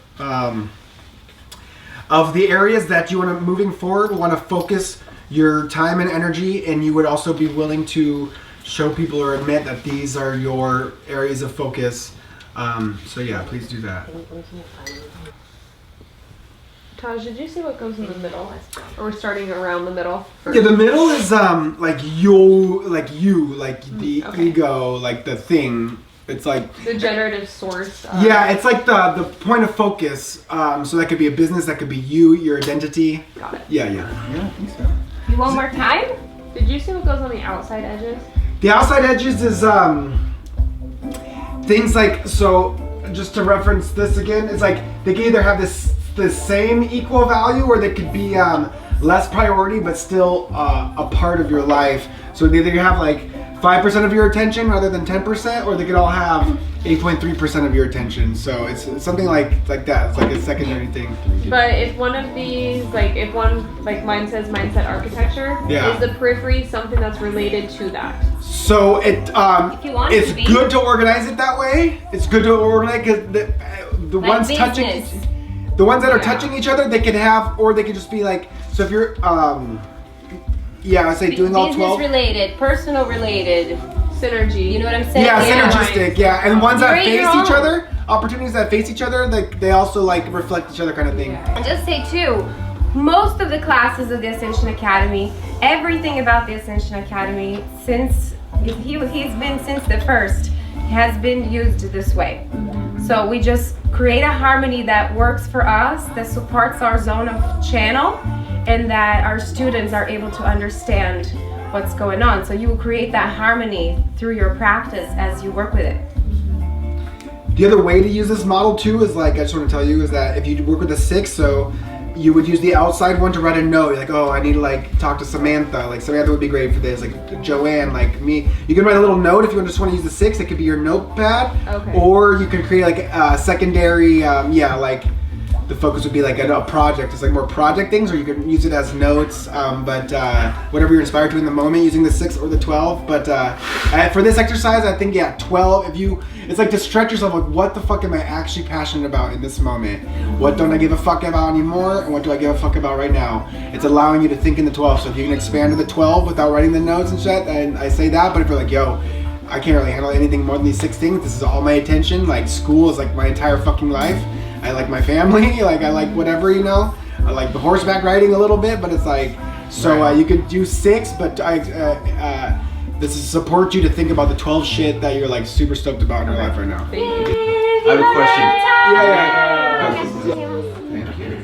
of the areas that you want to, moving forward, want to focus your time and energy, and you would also be willing to show people or admit that these are your areas of focus. So yeah, please do that. Taj, did you see what goes in the middle? Or we're starting around the middle? Yeah, the middle is like the ego, like the thing. It's like the generative source. Yeah, it's like the point of focus. So that could be a business, that could be you, your identity. Got it. Yeah, I think so. You want more time? Did you see what goes on the outside edges? The outside edges is things like, so just to reference this again, it's like they can either have the same equal value, or they could be less priority but still a part of your life. So either you have like 5% of your attention rather than 10%, or they could all have 8.3% of your attention. So it's something like that. It's like a secondary thing. But if one of these, if one, like mine says mindset architecture, Yeah. is the periphery something that's related to that? So If you want it it's to be. good to organize it that way. It's good to organize because the Like ones touching, business. the ones that are Yeah. touching each other, they could have, or they could just be like. So if you're, I say doing all Business 12. related, personal related. Synergy. You know what I'm saying? Yeah, synergistic. Yeah, and ones that Create face your each own. other, opportunities that face each other, they also like reflect each other, kind of thing. And just say too, most of the classes of the Ascension Academy, everything about the Ascension Academy since he's been since the first has been used this way. So we just create a harmony that works for us, that supports our zone of channel, and that our students are able to understand what's going on. So you will create that harmony through your practice as you work with it. The other way to use this model too is I just want to tell you is that if you work with a 6, so you would use the outside one to write a note. You're like, oh, I need to talk to Samantha. Samantha would be great for this. Joanne, me. You can write a little note if you just want to use the 6. It could be your notepad. Okay. Or you can create a secondary, the focus would be a project. It's more project things, or you could use it as notes. But whatever you're inspired to in the moment, using the 6 or the 12. But for this exercise, I think 12. It's to stretch yourself. What the fuck am I actually passionate about in this moment? What don't I give a fuck about anymore? And what do I give a fuck about right now? It's allowing you to think in the 12. So if you can expand to the 12 without writing the notes and shit, and I say that. But if you're yo, I can't really handle anything more than these 6 things. This is all my attention. School is my entire fucking life. I like my family, I like whatever, I like the horseback riding a little bit, but it's you could do 6, but this is support you to think about the 12 shit that you're super stoked about in your life right now. Thank you. I have a question. Thank you.